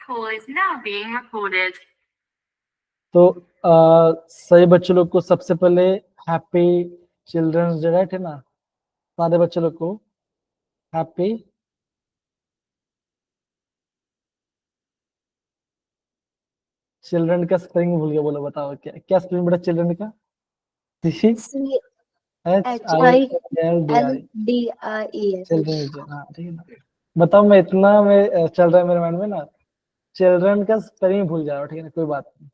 call is now being recorded. तो सही बच्चों लोग को सबसे पहले हैप्पी चिल्ड्रंस डे, राइट है ना? सारे बच्चों लोग को हैप्पी चिल्ड्रन का स्पेलिंग भूल गया, बोलो बताओ क्या क्या स्पेलिंग बेटा चिल्ड्रन का? CHILDREN चिल्ड्रन, हाँ ठीक है ना। बताओ मैं इतना में चल रहा है मेरे माइंड में ना, चिल्ड्रन का स्पेलिंग भूल जा रहा हूँ, ठीक है ना, कोई बात नहीं।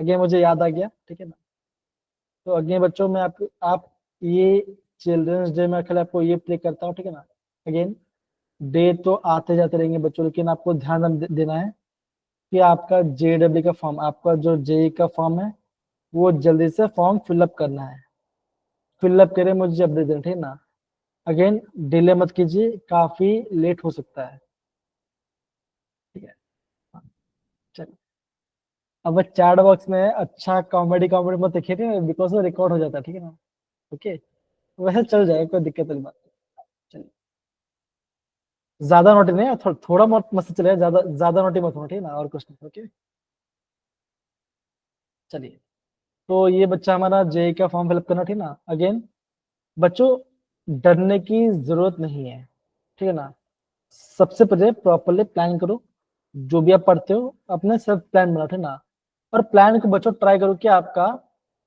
अगेन मुझे याद आ गया, ठीक है ना। तो अगेन बच्चों मैं आपको आप ये चिल्ड्रंस डे में अकेले आपको ये प्ले करता हूँ, ठीक है ना। अगेन डे तो आते जाते रहेंगे बच्चों, लेकिन आपको ध्यान देना है कि आपका JW का फॉर्म, आपका जो JE का फॉर्म है वो जल्दी से फॉर्म फिलअप करना है। फिलअप करें मुझे अपडेट देना, ठीक है ना। अगेन डिले मत कीजिए, काफी लेट हो सकता है, ठीक है। हाँ, चलो अब चैट बॉक्स में अच्छा कॉमेडी कॉमेडी मत देखिए, ठीक है, बिकॉज वो रिकॉर्ड हो जाता है, ठीक है ना। ओके, वैसे चल जाएगा, कोई दिक्कत वाली बात नहीं। चलिए, ज्यादा नोटी नहीं है, थोड़ा बहुत मस्त चलेगा, ज्यादा ज्यादा नोटी मत होना, ठीक है ना, और कुछ नहीं। ओके चलिए, तो ये बच्चा हमारा JE का फॉर्म फिलअप करना, ठीक है ना। अगेन बच्चों डरने की जरूरत नहीं है, ठीक है ना। सबसे पहले प्रॉपरली प्लान करो, जो भी आप पढ़ते हो अपने सब प्लान बनाओ, ठीक है ना। और प्लान को बच्चों ट्राई करो कि आपका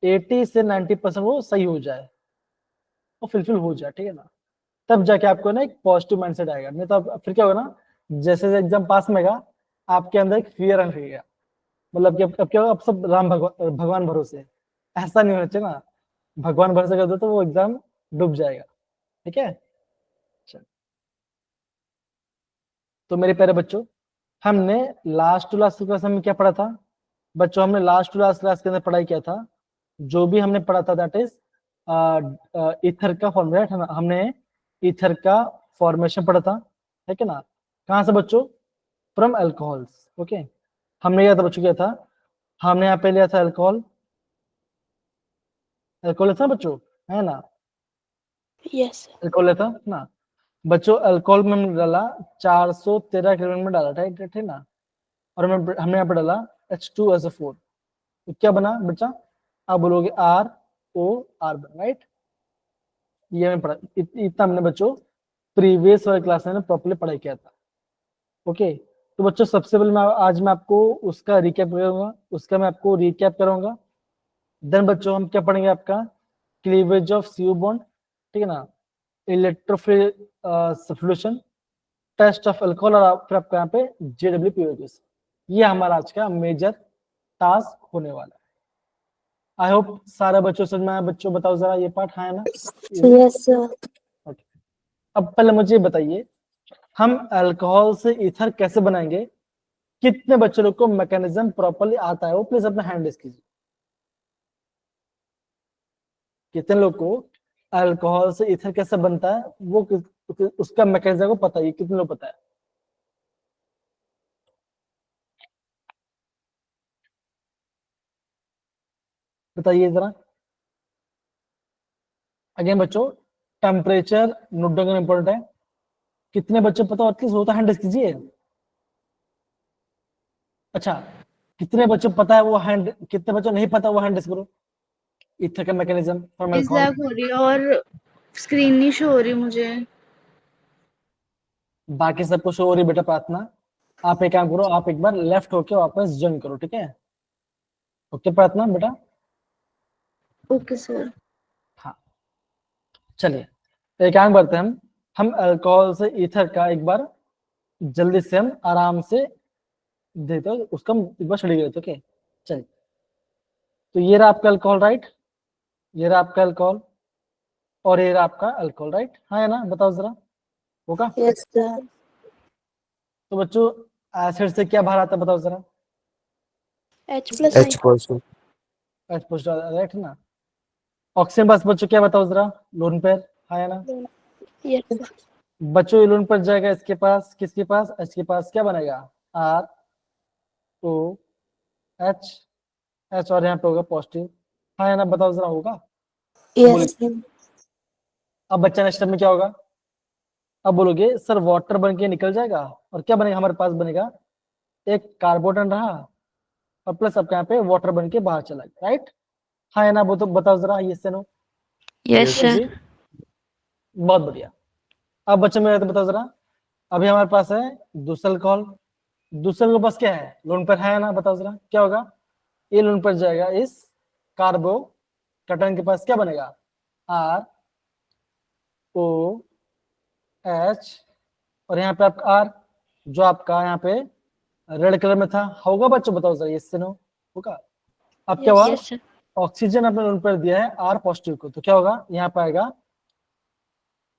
80 से 90% वो सही हो जाए, वो फुलफिल हो जाए, ठीक है ना। तब जाके आपको ना एक पॉजिटिव माइंडसेट आएगा, नहीं तो फिर क्या होगा ना, जैसे जैसे एग्जाम पास में आएगा आपके अंदर एक फियर आने लगेगा, मतलब कि अब क्या होगा, अब सब राम भगवान भरोसे। ऐसा नहीं होना चाहिए ना, भगवान भरोसे कर दो तो वो एग्जाम डूब जाएगा, ठीक है। चलो, तो मेरे प्यारे बच्चों, हमने लास्ट टू लास्ट क्लास में क्या पढ़ा था बच्चों? हमने लास्ट टू लास्ट क्लास के अंदर पढ़ाई किया था, जो भी हमने पढ़ा था दैट इज ईथर का फॉर्मूला, हमने ईथर का फॉर्मेशन पढ़ा था, ठीक है ना। कहाँ से बच्चों? From alcohols. ओके, हमने क्या था बच्चों, क्या था? हमने यहाँ पे लिया था अल्कोहल, अल्कोहल था बच्चों, है ना। Yes sir. अल्कोहल था ना बच्चों। अल्कोहल में हमने डाला 413 केल्विन में डाला, ठीक है ना। और हमने यहाँ पे डाला H2SO4, तो क्या बना बच्चा? आप बोलोगे ROR बना, राइट। ये हमें पढ़ा, इतना हमने बच्चों प्रीवियस वाली क्लास में प्रॉपर्ली पढ़ाई किया था। ओके, तो बच्चों सबसे पहले मैं आज मैं आपको उसका रिकैप करूंगा, उसका मैं आपको रिकैप करूंगा। देन बच्चों हम क्या पढ़ेंगे? आपका क्लीवेज ऑफ CO बॉन्ड, ठीक है ना, electrophile substitution, test of alcohol, और फिर आपका यहाँ पे JWPOS। ये हमारा आज का मेजर टास्क होने वाला है। आई होप सारे बच्चों समझ में आया। बच्चों बताओ जरा ये पार्ट, हाँ है ना? Yes sir. Okay. अब पहले मुझे बताइए, हम अल्कोहल से ईथर कैसे बनाएंगे? कितने बच्चों लोग को मैकेनिज्म प्रॉपर्ली आता है? वो प्लीज अपना हैंड रेज कीजिए। कितने लोग को अल्कोहल से ईथर कैसे बनता है वो उसका मैकेनिज्म को पता है? कितने लोग पता है? बताइए जरा। अगेन बच्चों टेम्परेचर नोट डाउन करना इंपॉर्टेंट है। कितने बच्चे पता एटलीस्ट होता है? हैंड रेज कीजिए। अच्छा, कितने बच्चों पता है वो हैंड, कितने बच्चों नहीं पता वो हैंड रेज करो। ईथर का मैकेनिज्म फ्रॉम अल्कोहल। लैग हो रही है और स्क्रीन नहीं शो हो रही मुझे। बाकी सब कुछ हो रही बेटा प्रार्थना। आप एक काम करो, आप एक बार लेफ्ट होके वापस ज्वाइन करो, ठीक है? ओके प्रार्थना बेटा। Okay sir. हाँ चलिए, एक काम करते हैं हम अल्कोहल से ईथर का एक बार जल्दी से हम आराम से देते हैं, उसका एक बार स्टडी करते। ओके चलिए, तो ये रहा आपका अल्कोहल, राइट। ये रहा आपका अल्कोहल और ये रहा आपका अल्कोहल, राइट। हाँ है ना? बताओ जरा, होगा? Yes sir. तो बच्चों एसिड से क्या बाहर आता है बताओ जरा? H plus H positive. H positive, right है ना। ऑक्सीजन बस बच्चों क्या बताओ जरा? लोन पेयर, हाँ है ना। Yes sir. बच्चों ये लोन पर जाएगा इसके पास, किसके पास? H के पास, क्या बनेगा? ROH, H और यहाँ पे होगा पॉजिटिव, हाँ है ना। बताओ जरा, होगा? Yes sir. अब बच्चा नेक्स्ट में क्या होगा? अब बोलोगे सर वाटर बन के निकल जाएगा और क्या बनेगा हमारे पास? बनेगा एक कार्बोनेट रहा और प्लस आपका यहाँ पे वाटर बन के बाहर चला गया, राइट? हाँ या ना, वो तो बताओ जरा, ये से नो। Yes, sir. जी, बहुत बढ़िया। अब बच्चों मेरे तो बताओ जरा, अभी हमारे पास है दूसरा अल्कोहल, दूसरे के पास क्या है, लोन पर है ना, बताओ जरा क्या होगा, ये लोन पर जाएगा, इस कार्बो कटन के पास क्या बनेगा, आर ओ एच, और यहाँ पे आपका आर जो आपका यहाँ पे रेड कलर में था, होगा बच्चों बताओ जरा, इससे नो होगा। अब क्या हुआ, Yes, sir. ऑक्सीजन आपने लोन पर दिया है आर पॉजिटिव को, तो क्या होगा, यहाँ पे आएगा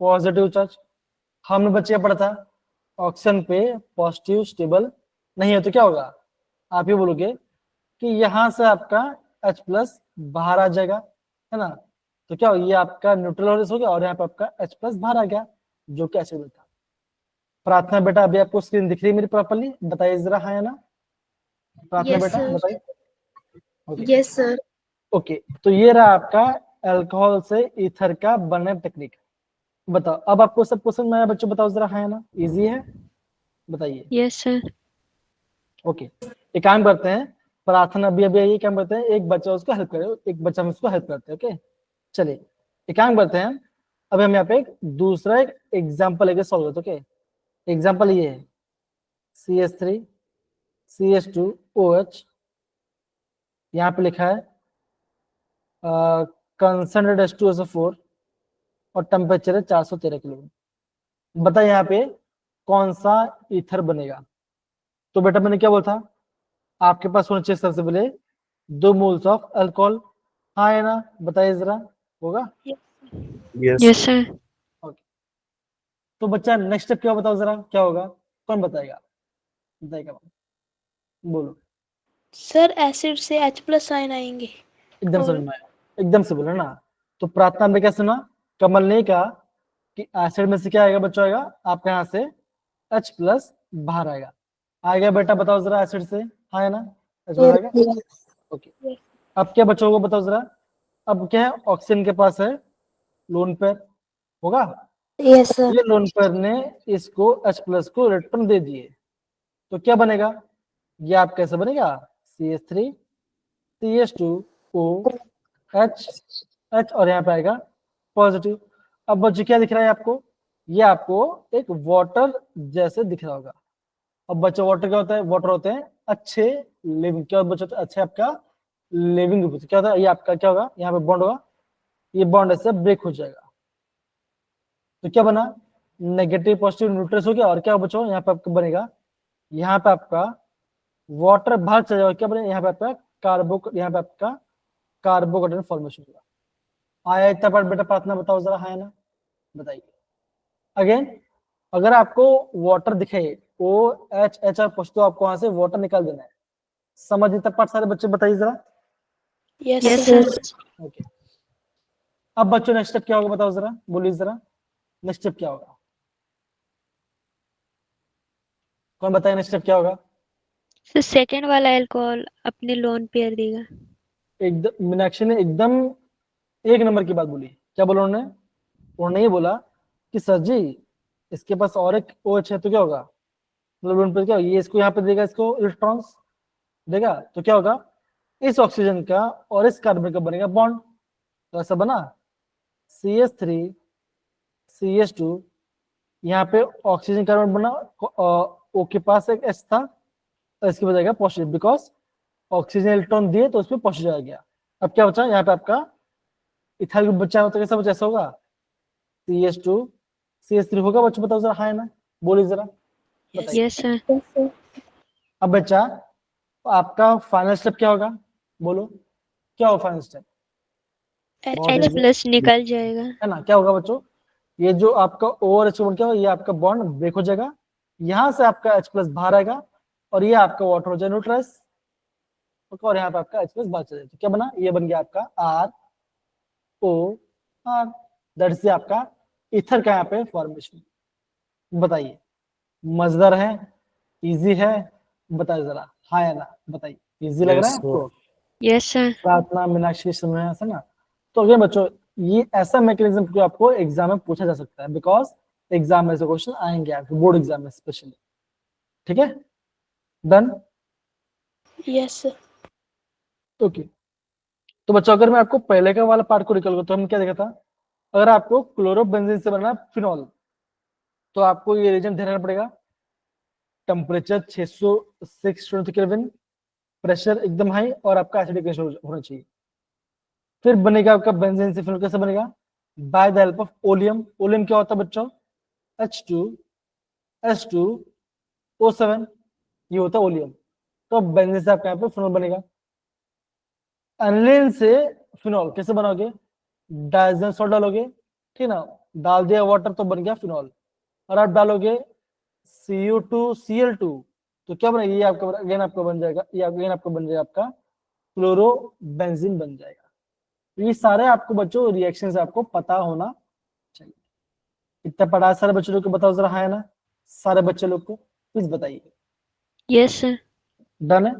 पॉजिटिव चार्ज। हमने बच्चे पढ़ा था ऑक्सीजन पे पॉजिटिव स्टेबल नहीं है, तो क्या होगा, आप ये बोलोगे कि यहाँ से आपका H प्लस बाहर आ जाएगा, है ना, तो क्या होगा, ये आपका न्यूट्रल हो गया और यहाँ पे आपका H प्लस बाहर आ गया जो कि एसिड था। प्रार्थना बेटा, अभी आपको स्क्रीन दिख रही है मेरी प्रॉपर्ली, बताइए जरा हाँ या ना। प्रार्थना Yes, बेटा sir. बताइए। Okay Yes, sir. ओके, तो ये रहा आपका अल्कोहल से ईथर का बनने टेक्निक। बताओ अब आपको सब क्वेश्चन में आया बच्चों, बताओ जरा हाँ या ना, इजी है, बताइए। Yes, sir. ओके, एक काम करते हैं, प्रार्थना अभी अभी ये काम करते हैं, एक बच्चा उसको हेल्प करे, एक बच्चा हम उसको हेल्प करते हैं। ओके चलिए एक काम करते हैं, अभी हम यहाँ पे एक दूसरा एक एग्जाम्पल लेके सॉल्व करते हैं। ओके एग्जाम्पल ये है CH3 CH2 OH, यहाँ पे लिखा है कंसंट्रेट H2SO4 और टेम्परेचर है 413 किलो। बताइए यहाँ पे कौन सा ईथर बनेगा। तो बेटा मैंने क्या बोला था, आपके पास होना चाहिए सबसे पहले 2 मोल्स ऑफ अल्कोहल, हाँ है ना, बताइए जरा, होगा? Yes, sir. तो बच्चा नेक्स्ट स्टेप क्या बताओ जरा, क्या होगा, कौन बताएगा, बताएगा, बोलो। सर एसिड से H प्लस आयन आएंगे। एकदम समझ में आया, एकदम से बोलो ना। तो प्रार्थना में क्या सुना, कमल ने कहा कि एसिड में से क्या आएगा बच्चों, आएगा आपके यहाँ से H प्लस बाहर आएगा। आएगा बेटा बताओ जरा एसिड से, हाँ है ना, H बाहर आएगा। ओके अब क्या बच्चों को बताओ जरा, अब क्या है, ऑक्सीजन के पास है लोन पेयर, होगा? Yes, sir. ये लोन पेयर ने इसको H प्लस को इलेक्ट्रॉन दे दिए, तो क्या बनेगा, ये आप कैसे बनेगा, CH3 CH2OH H और यहाँ पे आएगा पॉजिटिव। अब बच्चों क्या दिख रहा है आपको, ये आपको एक वाटर जैसे दिख रहा होगा। अब बच्चों वाटर क्या होता है, वाटर होते हैं अच्छे लिविंग, क्या बच्चों अच्छे आपका लिविंग ग्रुप, क्या होता है, ये आपका क्या होगा, यहाँ पे बॉन्ड होगा, ये बॉन्ड ऐसे ब्रेक हो जाएगा, तो क्या बना, नेगेटिव पॉजिटिव न्यूट्रल्स हो गया, और क्या बच्चों यहाँ पे आपका बनेगा, यहाँ पे आपका वाटर बाहर चला जाएगा, क्या बनेगा, यहाँ पे आपका यहाँ पे आपका कार्बोकेटन फॉर्मेशन होगा। आया इतना पार्ट बेटा, प्रार्थना बताओ जरा हाँ ना, बताइए। अगेन अगर आपको वाटर दिखे OH और पुछ, तो आपको वहां से वाटर निकाल देना है, समझ इतना पार्ट सारे बच्चे, बताइए जरा। Yes, sir. ओके अब बच्चों नेक्स्ट स्टेप क्या होगा बताओ जरा, बोलिए जरा नेक्स्ट स्टेप क्या होगा, कौन बताए नेक्स्ट स्टेप क्या होगा। सर सेकंड वाला अल्कोहल अपने लोन पेयर देगा। एकदम मीनाक्षी ने एकदम एक नंबर की बात बोली, क्या बोला उन्होंने, उन्होंने ये बोला कि सर जी इसके पास और एक OH है, तो क्या होगा, मतलब उन पर क्या होगा? ये इसको यहाँ पे देगा, इसको इलेक्ट्रॉन्स देगा, तो क्या होगा, इस ऑक्सीजन का और इस कार्बन का बनेगा बॉन्ड, तो ऐसा बना CH3 CH2, यहाँ पे ऑक्सीजन कार्बन बना, O के पास एक H था, इसकी वजह का पॉजिटिव, बिकॉज ऑक्सीजन इलेक्ट्रॉन दिए तो उसमें पॉजिटिव आ गया। अब क्या बचा, यहाँ पे आपका इथाइल ग्रुप बचा, तो कैसा बचा, ऐसा होगा CH2 CH3 होगा बच्चों, बताओ जरा हाँ है ना, बोलिए जरा, बताइए। Yes, sir. अब बच्चा आपका फाइनल स्टेप क्या होगा, बोलो क्या होगा फाइनल स्टेप, बहुत H easy प्लस निकल जाएगा। है ना, क्या होगा बच्चों, ये जो आपका OH बॉन्ड क्या होगा, ये आपका बॉन्ड ब्रेक हो जाएगा, यहाँ से आपका H प्लस बाहर आएगा, और ये आपका वाटर हो जाएगा न्यूट्रलाइज, और यहाँ पे आपका H प्लस बाहर चला जाएगा, तो क्या बना, ये बन गया आपका ROR, दैट इज आपका ईथर का यहाँ पे फॉर्मेशन। बताइए मजेदार है, इजी है, बताइए जरा हाँ या ना, बताइए, इजी लग रहा है आपको। Yes, sir. प्रार्थना मीनाक्षी समझ में ऐसा ना, तो अगेन बच्चों ये ऐसा मैकेनिज्म को आपको एग्जाम में पूछा जा सकता है, बिकॉज एग्जाम में से क्वेश्चन आएंगे आपके बोर्ड एग्जाम में स्पेशली, ठीक है। डन। Yes sir. ओके, तो बच्चों अगर मैं आपको पहले का वाला पार्ट को रिकॉल करूँ तो हम क्या देखा था, अगर आपको क्लोरोबेंजीन से बना फिनॉल तो आपको ये रीजन ध्यान रखना पड़ेगा, टेम्परेचर 606 केल्विन, प्रेशर एकदम हाई और आपका एसिडिक रेशियो होना चाहिए। फिर बनेगा आपका बेंजीन से फिनॉल, कैसे बनेगा, by the help of oleum. Oleum क्या होता है बच्चों, H2S2O7, ये होता है ओलियम। तो बेंजीन से आपका यहाँ पे फिनॉल बनेगा। एनिलीन से फिनॉल कैसे बनाओगे, डाइजेन सॉल्ट डालोगे, ठीक ना, डाल दिया वाटर तो बन गया फिनॉल, और आप डालोगे CU2Cl2 तो क्या बनेगा, ये आपका अगेन आपका बन जाएगा, ये अगेन आपका बन जाएगा आपका क्लोरोबेंजीन बन जाएगा। ये सारे आपको बच्चों रिएक्शन से आपको पता होना चाहिए। इतना पढ़ा सारे बच्चों लोग को, बताओ जरा, हाँ है ना, सारे बच्चे लोग को प्लीज बताइए। Yes sir. डन है।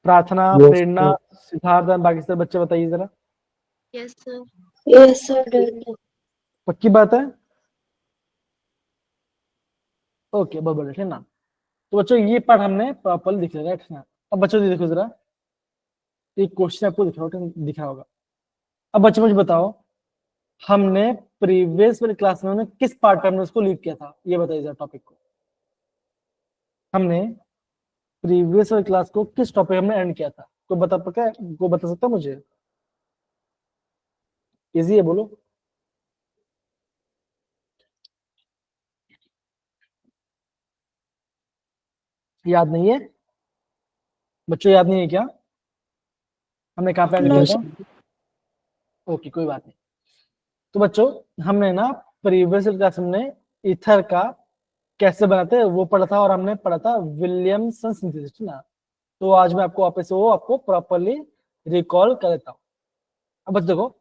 प्रार्थना, Yes, प्रेरणा, sir. सिद्धार्थ, बाकी सारे बच्चे बताइए जरा। Yes sir. Yes sir. पक्की बात है, ओके बहुत बढ़िया, ठीक ना। तो बच्चों ये पार्ट हमने प्रॉपर्ली दिख लिया, ठीक ना। अब बच्चों ये देखो जरा, एक क्वेश्चन आपको दिख रहा होगा। अब बच्चों मुझे बताओ, हमने प्रीवियस वाली क्लास में हमने किस पार्ट पे हमने उसको लीव किया था, ये बताइए जरा टॉपिक को। हमने प्रीवियस वाली क्लास को किस टॉपिक हमने एंड किया था, कोई बता सकता है मुझे, इजी है बोलो। याद नहीं है बच्चों, याद नहीं है क्या, हमने कहाँ पे एंड नो किया था? ओके कोई बात नहीं। तो बच्चों हमने ना प्रीवियस क्लास में ईथर का कैसे बनाते हैं वो पढ़ा था, और हमने पढ़ा था विलियमसन सिंथेसिस ना। तो आज मैं आपको वापस से वो आपको प्रॉपर्ली रिकॉल कर देता हूँ। अब बच्चों देखो,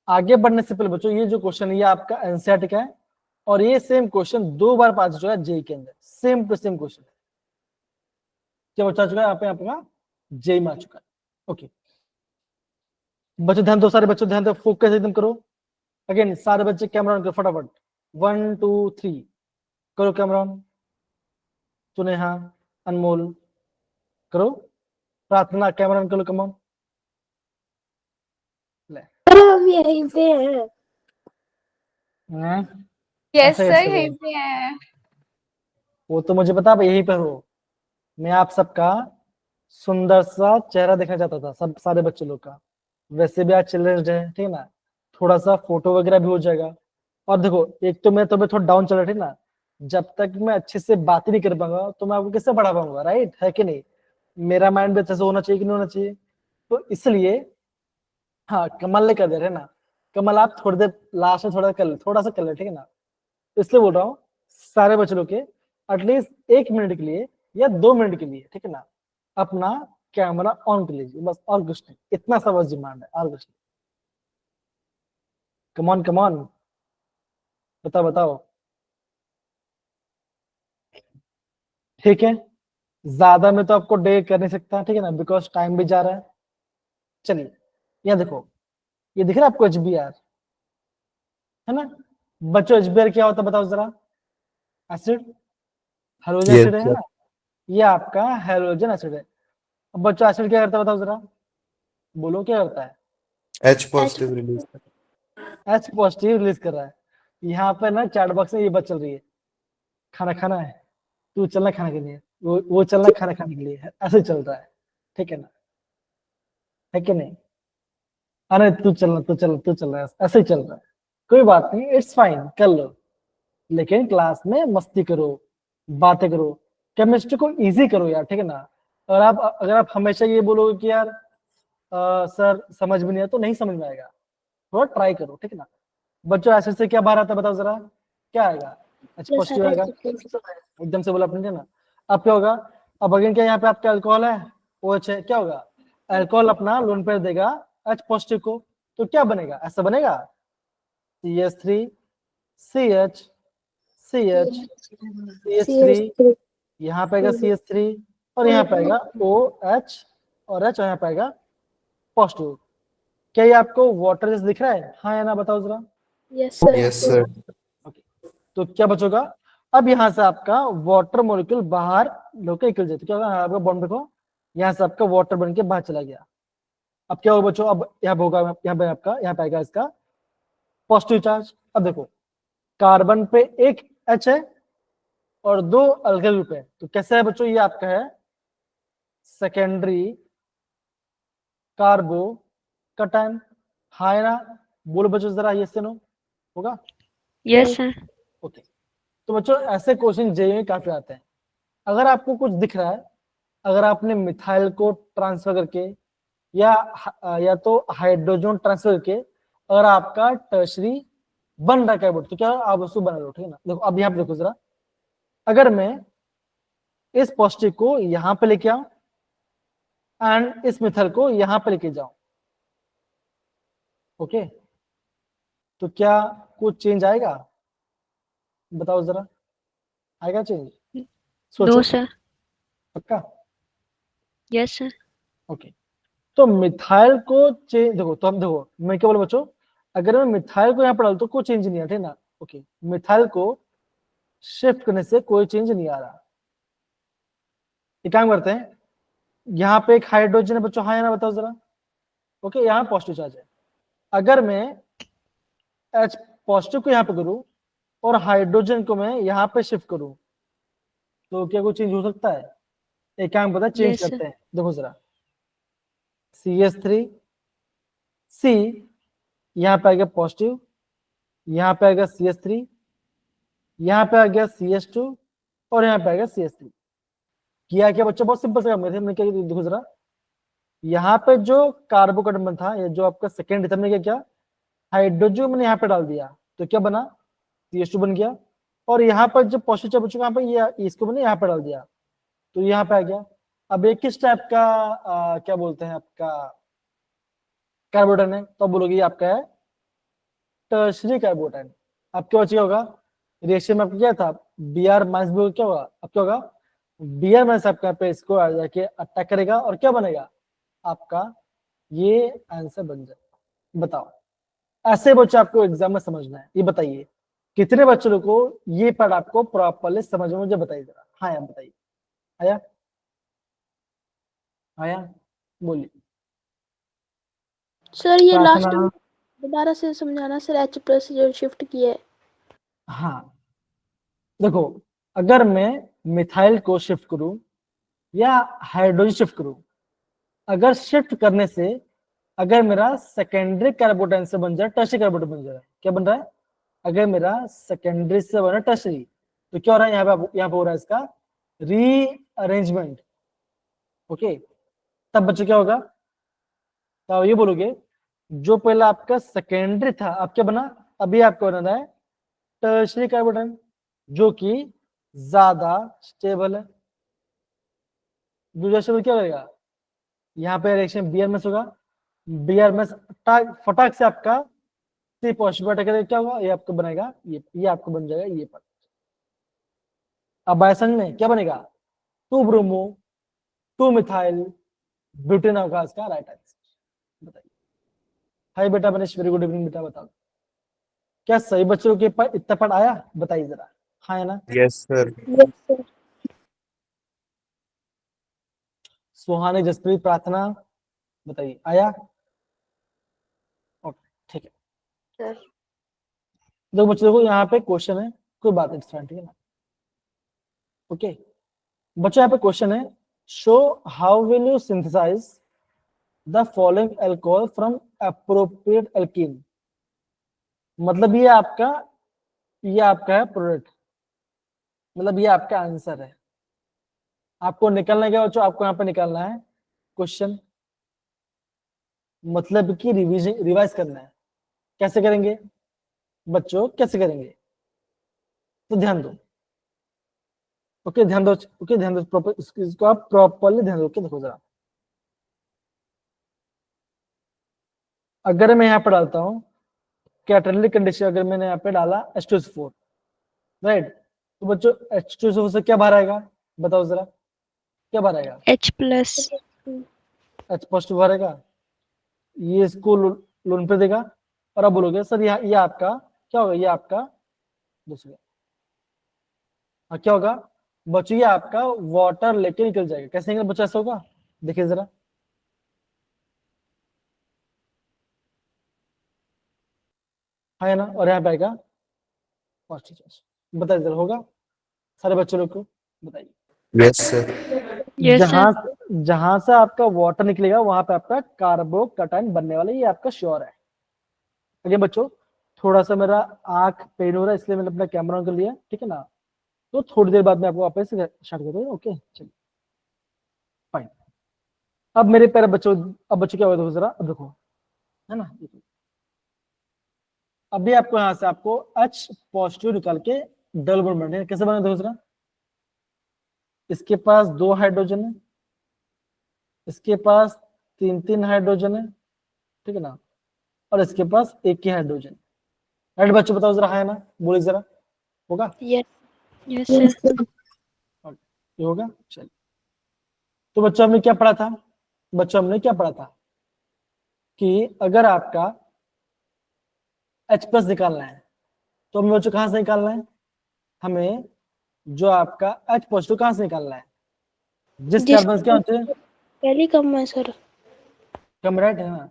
आगे बढ़ने से पहले बच्चों ये जो क्वेश्चन है ये आपका एनसीईआरटी का है, और ये सेम क्वेश्चन 2 बार पास हो चुका है जेई के अंदर, सेम टू सेम क्वेश्चन क्या बच्चा चुका है, यहाँ पे आपका जेई में आ चुका है। ओके बच्चों ध्यान दो, सारे बच्चों ध्यान दो, फोकस एकदम करो। अगेन सारे बच्चे कैमरा ऑन करो फटाफट, 1 2 3 करो कैमरा ऑन। सुनेहा, अनमोल करो, प्रार्थना कैमरा ऑन करो, कम ऑन। हम यहीं पे हैं। यस ऐसे सर, कैसे यहीं हो? पे है। वो तो मुझे पता, यहीं पर हो। मैं आप सबका सुंदर सा चेहरा देखना चाहता था, सब सारे बच्चे लोग का। वैसे भी आज चिल्ड्रंस डे है, ठीक है ना, थोड़ा सा फोटो वगैरह भी हो जाएगा। और देखो एक तो मैं थोड़ा डाउन चल रहा, ठीक ना, जब तक मैं अच्छे से बात ही नहीं कर पाऊंगा तो मैं आपको कैसे पढ़ा पाऊंगा, राइट है कि नहीं। मेरा माइंड भी अच्छे से होना चाहिए कि नहीं होना चाहिए, तो इसलिए हाँ कमल ने कर दे रहे ना, कमल आप थोड़ी देर लास्ट में थोड़ा कर ले, थोड़ा सा कर ले, ठीक है ना। तो इसलिए बोल रहा हूँ सारे बच्चे लोग के एटलीस्ट 1 मिनट के लिए या 2 मिनट के लिए, ठीक है ना, अपना कैमरा ऑन कर लीजिए बस, और कुछ नहीं, इतना सा बस डिमांड है, और कुछ नहीं। कमॉन कमॉन, बताओ बताओ। ठीक है, ज्यादा में तो आपको डे कर नहीं सकता, ठीक है ना, बिकॉज टाइम भी जा रहा है। चलिए यहाँ देखो, ये दिख रहा है आपको HBr, है ना बच्चों, HBr क्या होता है बताओ जरा, एसिड, हाइड्रोजन Yes, एसिड है sir. ना, ये आपका हाइड्रोजन एसिड है। अब बच्चों एसिड क्या करता है बताओ जरा, बोलो क्या करता है, H positive release. H positive release कर रहा है। यहाँ पे ना चैट बॉक्स में ये बात चल रही है, खाना खाना है, तू चलना खाने के लिए, वो चलना खाना खाने के लिए, ऐसे चल रहा है, ठीक है ना, है कि नहीं। अरे तू चलना तू चल रहा है, ऐसे ही चल रहा है, कोई बात नहीं, इट्स फाइन कर लो, लेकिन क्लास में मस्ती करो, बातें करो, केमिस्ट्री को इजी करो यार, ठीक है ना। और आप अगर आप हमेशा ये बोलोगे कि यार सर समझ में नहीं आया, तो नहीं समझ में आएगा, थोड़ा ट्राई करो, ठीक है ना। बच्चों एसिड से क्या बाहर आता है बताओ जरा, क्या आएगा, H पॉजिटिव आएगा, एकदम से बोला आपने ना। अब क्या होगा, अब अगेन क्या यहाँ पे आपका अल्कोहल है, OH है, क्या होगा, अल्कोहल अपना लोन पेयर देगा H पॉजिटिव को, तो क्या बनेगा, ऐसा बनेगा CH3 CH CH CH3, यहाँ पे आएगा CH3, और यहाँ पे आएगा OH, और H, और यहाँ पे आएगा पॉजिटिव। क्या ये आपको वाटर जैसे दिख रहा है, हाँ या ना बताओ जरा। Yes sir. Yes, sir. Okay, तो क्या बचोगा, अब यहाँ से आपका वाटर मॉलिक्यूल बाहर लोग इक्वल जाए तो क्या होगा, आपका बॉन्ड देखो यहाँ से आपका वाटर बन के बाहर चला गया। अब क्या होगा बच्चों, अब यहाँ पे होगा, यहाँ पे आपका, यहाँ पे आएगा इसका पॉजिटिव चार्ज। अब देखो कार्बन पे एक H है और 2 अल्काइल ग्रुप है, तो कैसे है बच्चों, ये आपका है सेकेंडरी कार्बो कटायन। हाँ है ना, बोलो बच्चों जरा यस से नो, होगा? Yes sir. ओके, तो बच्चों ऐसे क्वेश्चन जेईई में काफी आते हैं। अगर आपको कुछ दिख रहा है, अगर आपने मिथाइल को ट्रांसफर करके या तो हाइड्रोजन ट्रांसफर करके अगर आपका टर्शरी बन रहा है तो क्या आप उसको बना लो, ठीक है ना। देखो अब यहाँ पे देखो जरा, अगर मैं इस पॉजिटिव को यहाँ पे लेके आऊं एंड इस मिथाइल को यहाँ पे लेके जाऊं, ओके, तो क्या कुछ चेंज आएगा? बताओ जरा, आएगा चेंज? नो सोचो, सर। पक्का? Yes sir. ओके, तो मिथाइल को चेंज देखो, तो हम देखो मैं क्या बोला बच्चों, अगर मैं मिथाइल को यहाँ पर डाल तो कोई चेंज नहीं आता है ना। ओके, मिथाइल को शिफ्ट करने से कोई चेंज नहीं आ रहा। एक काम करते हैं, यहाँ पे एक हाइड्रोजन है बच्चों, हाँ या ना बताओ जरा। ओके, यहाँ पॉजिटिव चार्ज है, अगर मैं H पॉजिटिव को यहाँ पे करूँ और हाइड्रोजन को मैं यहाँ पे शिफ्ट करूँ तो क्या कोई चेंज हो सकता है? एक काम पता है, चेंज Yes, sir. करते हैं, देखो जरा CH3 C, यहाँ पे आ गया पॉजिटिव, यहाँ पे आ गया CH3, यहाँ पे आ गया CH2 और यहाँ पे आ गया CH3। किया क्या बच्चों, बहुत सिंपल सा काम है, क्या देखो जरा, यहाँ पे जो कार्बोकार्बन था, ये जो आपका सेकेंड था, हमने क्या हाइड्रोजन मैंने यहाँ पे डाल दिया तो क्या बना, CH2 बन गया। और यहाँ पर जो पॉजिटिव बच्चों यहाँ पे ये इसको मैंने यहाँ पे डाल दिया तो यहाँ पे आ गया। अब एक किस टाइप का क्या बोलते हैं आपका कार्बोटन है, तो बोलोगे ये आपका है टर्शरी कार्बोटन। अब क्या बचा होगा, रिएक्शन में आपका क्या था, Br माइनस क्या होगा, अब क्या होगा, Br माइनस आपका पे इसको आ जाके अटैक करेगा और क्या बनेगा आपका, ये आंसर बन जाएगा। बताओ, ऐसे बच्चे आपको एग्जाम में समझना है, ये बताइए कितने बच्चों को ये पार्ट आपको प्रॉपरली समझ में, मुझे बताइए जरा। हाँ यार बताइए, आया आया, बोलिए। सर ये लास्ट प्रार्थना। दोबारा से समझाना सर, H प्लस जो शिफ्ट किया है। हाँ देखो, अगर मैं मिथाइल को शिफ्ट करूं या हाइड्रोजन शिफ्ट करूं, अगर शिफ्ट करने से अगर मेरा सेकेंडरी कार्बोटन से बन जाए टर्शरी कार्बोटन बन जाए, क्या बन रहा है, अगर मेरा सेकेंडरी से बना टर्शरी तो क्या हो रहा है, यहाँ पे हो रहा है इसका रीअरेंजमेंट। ओके, तब बच्चों क्या होगा, तो ये बोलोगे जो पहला आपका सेकेंडरी था अब क्या बना, अभी आपको बना है टर्शरी कार्बोटन जो कि ज्यादा स्टेबल है। दूसरा स्टेबल क्या करेगा, यहाँ पे रिएक्शन Br में होगा, Br में फटाक से आपका सी पॉजिटिव करेगा, क्या होगा, ये आपको बनेगा ये आपको बन जाएगा ये पर। अब बायसंग में क्या बनेगा, 2 ब्रोमो 2 मिथाइल ब्यूटेन होगा इसका राइट आंसर। बताइए। हाय बेटा मनीष, वेरी गुड इवनिंग बेटा, बताओ क्या सही बच्चों के पास इतना पढ़ आया, बताइए जरा। हाँ है ना, Yes, sir. Yes sir. Suhani Jaspreet Prarthana, बताइए आया? ओके ठीक है, सर देखो बच्चों देखो यहाँ पे क्वेश्चन है, कोई बात नहीं, ठीक है ना। ओके बच्चों यहाँ पे क्वेश्चन है, show how will you synthesise the following alcohol from appropriate alkene. मतलब ये आपका है प्रोडक्ट, मतलब ये आपका आंसर है। आपको निकलना क्या बच्चों, आपको यहाँ पे निकालना है क्वेश्चन, मतलब कि रिवाइज करना है। कैसे करेंगे बच्चों, कैसे करेंगे, तो ध्यान दो। ओके ध्यान दो, ओके ध्यान दो, प्रॉपर इसको आप प्रॉपरली ध्यान दो। देखो जरा, अगर मैं यहाँ पे डालता हूँ कैटालिटिक कंडीशन, अगर मैंने यहाँ पे डाला H2SO4 राइट, तो बच्चों H2SO4 से क्या बाहर आएगा, बताओ जरा क्या बाहर आएगा, H प्लस। H पॉजिटिव बाहर आएगा, ये इसको लोन पे देगा। और अब बोलोगे सर ये आपका क्या होगा, ये आपका दूसरा क्या होगा, बच्चों ये आपका वाटर लेके निकल जाएगा। कैसे निकल बच्चों, ऐसा होगा, देखिए जरा, है ना, और यहाँ पे आएगा पॉजिटिव चार्ज। बताइए जरा, होगा सारे बच्चों लोग को बताइए। Yes, sir. Yes sir. जहां जहां से आपका वाटर निकलेगा वहां पे आपका कार्बोकैटायन बनने वाला, ये आपका श्योर है। ओके बच्चों, थोड़ा सा मेरा आंख पेन हो रहा है इसलिए मैंने अपना कैमरा ऑन कर लिया, ठीक है ना। तो थोड़ी देर बाद में आपको वापस स्टार्ट कर दूंगा। ओके चलिए फाइन। अब मेरे प्यारे बच्चों, अब बच्चों क्या होगा देखो जरा, अब देखो, है ना, देखो। अभी आपको यहाँ से आपको H पॉजिटिव निकाल के डबल बॉन्ड बनाना है। कैसे बना देखो जरा, इसके पास 2 हाइड्रोजन है, इसके पास 3 हाइड्रोजन है, ठीक है ना, और इसके पास 1 ही हाइड्रोजन। राइट बच्चों, बताओ जरा, है ना, बोले जरा, होगा यस यस सर। ये होगा। चलिए, तो बच्चों हमने क्या पढ़ा था, बच्चों हमने क्या पढ़ा था कि अगर आपका H+ निकालना है तो हमें बच्चों कहां से निकालना है, हमें जो आपका H पॉजिटिव कहां से निकालना है, जिस जिस कार्बन क्या होते हैं पहले कम है सर। कम, राइट है ना।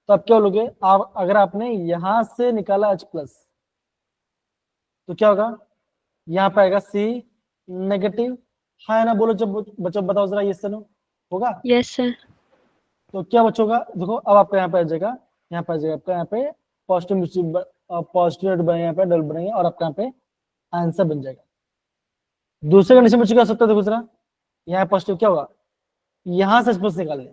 तो अब क्या बोलोगे आप, अगर आपने यहां से निकाला H+ तो क्या होगा, यहाँ पे आएगा C नेगेटिव, हाँ ना, बोलो जब बच्चों, बताओ जरा, ये नो होगा। Yes sir. तो क्या बच्चों का देखो, अब आपका यहाँ पे आ जाएगा, यहाँ पे आ जाएगा आपका, यहाँ पे पॉजिटिव पॉजिटिव बने, यहाँ पे डबल बनेंगे और आपका यहाँ पे आंसर बन जाएगा। दूसरे कंडीशन में क्या हो सकता है देखो जरा, यहाँ पॉजिटिव क्या होगा, यहाँ से H+ निकाल ले,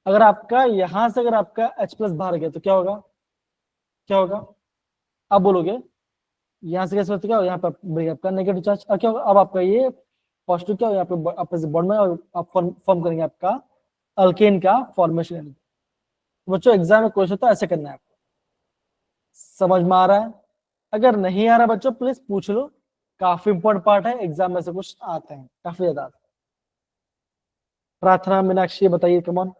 अगर आपका यहाँ से अगर आपका H+ बाहर गया तो क्या होगा, क्या होगा, अब बोलोगे यहाँ से कैसे क्या होगा, यहाँ पे आपका नेगेटिव चार्ज, अब क्या होगा, अब आपका ये पॉजिटिव क्या होगा, यहाँ पे आपस बॉन्ड में, और आप फॉर्म करेंगे आपका अल्केन का फॉर्मेशन। बच्चों एग्जाम में क्वेश्चन तो ऐसे करना है आपको, समझ में आ रहा है, अगर नहीं आ रहा बच्चों प्लीज पूछ लो, काफी इंपॉर्टेंट पार्ट है, एग्जाम में से कुछ आते हैं काफी ज्यादा। प्रार्थना, मीनाक्षी, बताइए कमॉन।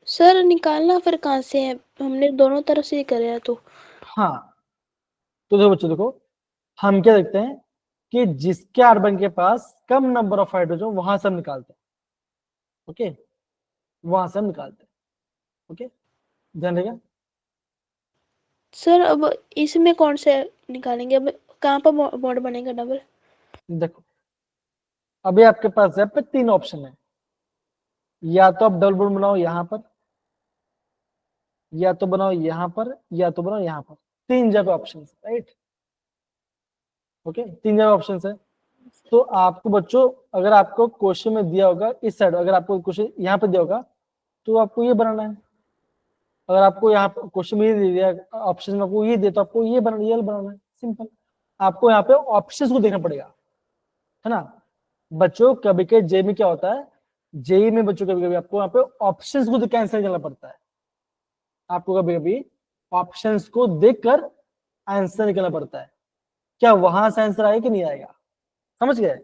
सर निकालना फिर कहाँ से है, हमने दोनों तरफ से ही करे है तो। हाँ, तो देखो बच्चों, देखो हम क्या देखते हैं कि जिसके कार्बन के पास कम नंबर ऑफ हाइड्रोजन वहां से हम निकालते हैं। ओके, वहां से हम निकालते हैं। ओके, ध्यान रहेगा। सर अब इसमें कौन से निकालेंगे, अब कहाँ पर बॉन्ड बनेगा डबल। देखो अभी आपके पास यहाँ पे 3 ऑप्शन है, या तो आप डबल बॉन्ड बनाओ यहाँ पर, या तो बनाओ यहाँ पर, या तो बनाओ यहाँ पर, 3 जगह ऑप्शन, राइट। ओके, 3 जगह ऑप्शन है। तो आपको बच्चों, अगर आपको क्वेश्चन में दिया होगा इस साइड, अगर आपको क्वेश्चन यहाँ पे दिया होगा तो आपको ये बनाना है। अगर आपको यहाँ पे क्वेश्चन में ये दे दिया, ऑप्शन में आपको ये दे, तो आपको ये बनाना है, सिंपल। आपको यहाँ पे ऑप्शंस को देखना पड़ेगा, है ना। बच्चों कभी के जे में क्या होता है, जेई में बच्चों कभी कभी आपको यहाँ पे ऑप्शंस को कैंसिल करना पड़ता है, आपको कभी कभी ऑप्शंस को देखकर आंसर निकलना पड़ता है। क्या वहां से आंसर आएगा कि नहीं आएगा, समझ गए,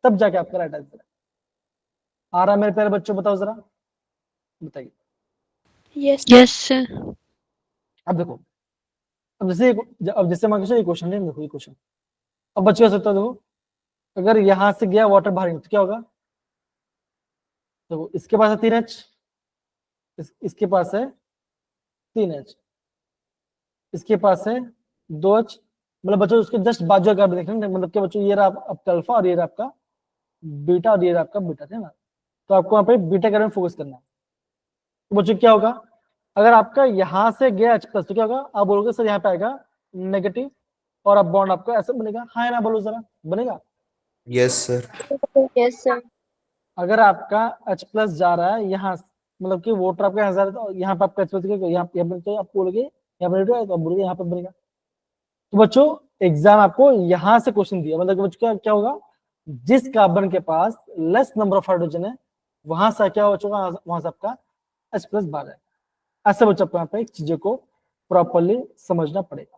तब जाके आपका राइट आंसर आ रहा है। मेरे प्यारे बच्चों बताओ जरा, बताइए। Yes yes sir. अब देखो, अब जैसे मान लीजिए ये क्वेश्चन है, देखो ये क्वेश्चन, अब बच्चे हो सकता है, देखो अगर यहां से गया वाटर बाहर तो क्या होगा, देखो इसके पास है 3H, इसके पास है 3H, इसके पास है 2H, मतलब बच्चों उसके जस्ट बाजू का देख रहे हैं, मतलब क्या बच्चों, ये रहा आपका अल्फा और ये रहा आपका बीटा और ये रहा आपका बीटा, है ना। तो आपको यहाँ पे बीटा के बारे में फोकस करना है। तो बच्चों क्या होगा, अगर आपका यहां से गया H+ तो क्या होगा, आप बोलोगे सर यहाँ पे आएगा नेगेटिव, और अब बॉन्ड आपका ऐसा बनेगा, हाँ ना, बोलो जरा, बनेगा। Yes, sir. Yes sir. अगर आपका H+ जा रहा है यहाँ, मतलब कि वोटर आपका यहाँ जा रहा है, तो यहाँ पे आपका H+ यहाँ पे, तो आप बोलोगे यहाँ पर, तो आप बोलोगे यहाँ पर बनेगा। तो बच्चों एग्जाम आपको यहाँ से क्वेश्चन दिया, मतलब बच्चों क्या क्या होगा, जिस कार्बन के पास लेस नंबर ऑफ हाइड्रोजन है वहां से क्या हो चुका, वहां से आपका H+ बाहर है। ऐसे बच्चों को यहाँ पे चीजों को प्रॉपरली समझना पड़ेगा।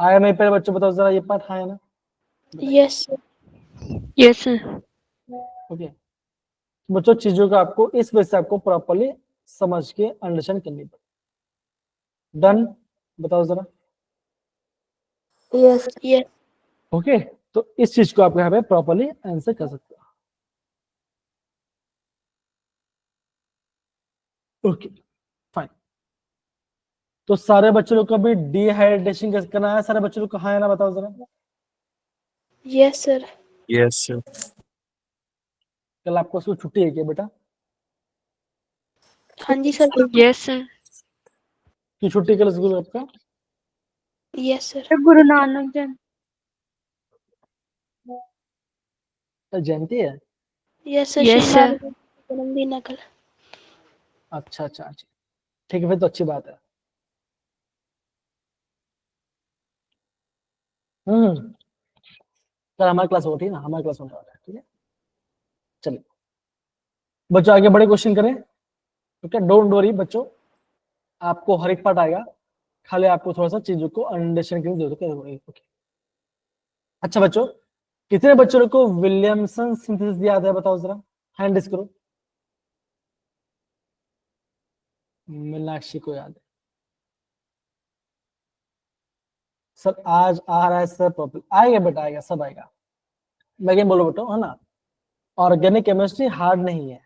आया मेरे पहले बच्चों, बताओ जरा ये पार्ट, हाँ है ना। Yes sir. Yes sir. Okay, बच्चों चीजों को आपको इस वजह से आपको प्रॉपरली समझ के अंडरस्टैंड करनी पड़ेगी। डन, बताओ जरा। Yes yes. ओके तो इस चीज को आप यहाँ पे प्रॉपरली आंसर कर सकते हो। Okay fine. तो सारे बच्चों लोग को भी डिहाइड्रेशन करना है, सारे बच्चों लोग को हाँ या ना बताओ जरा। Yes sir. Yes, sir. कल आपको स्कूल छुट्टी है क्या बेटा? हाँ जी सर। Yes sir. की छुट्टी कल स्कूल आपका? Yes sir. गुरु नानक जयंती। कल जयंती है? Yes sir, Yes, Shri sir. Narayan का जन्मदिन है कल। अच्छा अच्छा अच्छा, ठीक है फिर तो अच्छी बात है। कल हमारी क्लास होती है ना, हमारी क्लास होने वाला है, ठीक है। चलिए बच्चों आगे बड़े क्वेश्चन करें, ठीक है। डोंट वरी बच्चों, आपको हर एक पार्ट आएगा, खाली आपको थोड़ा सा चीजों को अंडरस्टैंड करने की जरूरत है। ओके अच्छा बच्चों, कितने बच्चों को विलियमसन सिंथेसिस याद है बताओ जरा, हैंड रेज करो। मीनाक्षी को याद है? सर आज आ रहा है सर प्रॉब्लम, आएगा बेटा आएगा, सब आएगा। मैं बोलो बेटा है ना, ऑर्गेनिक केमिस्ट्री हार्ड नहीं है,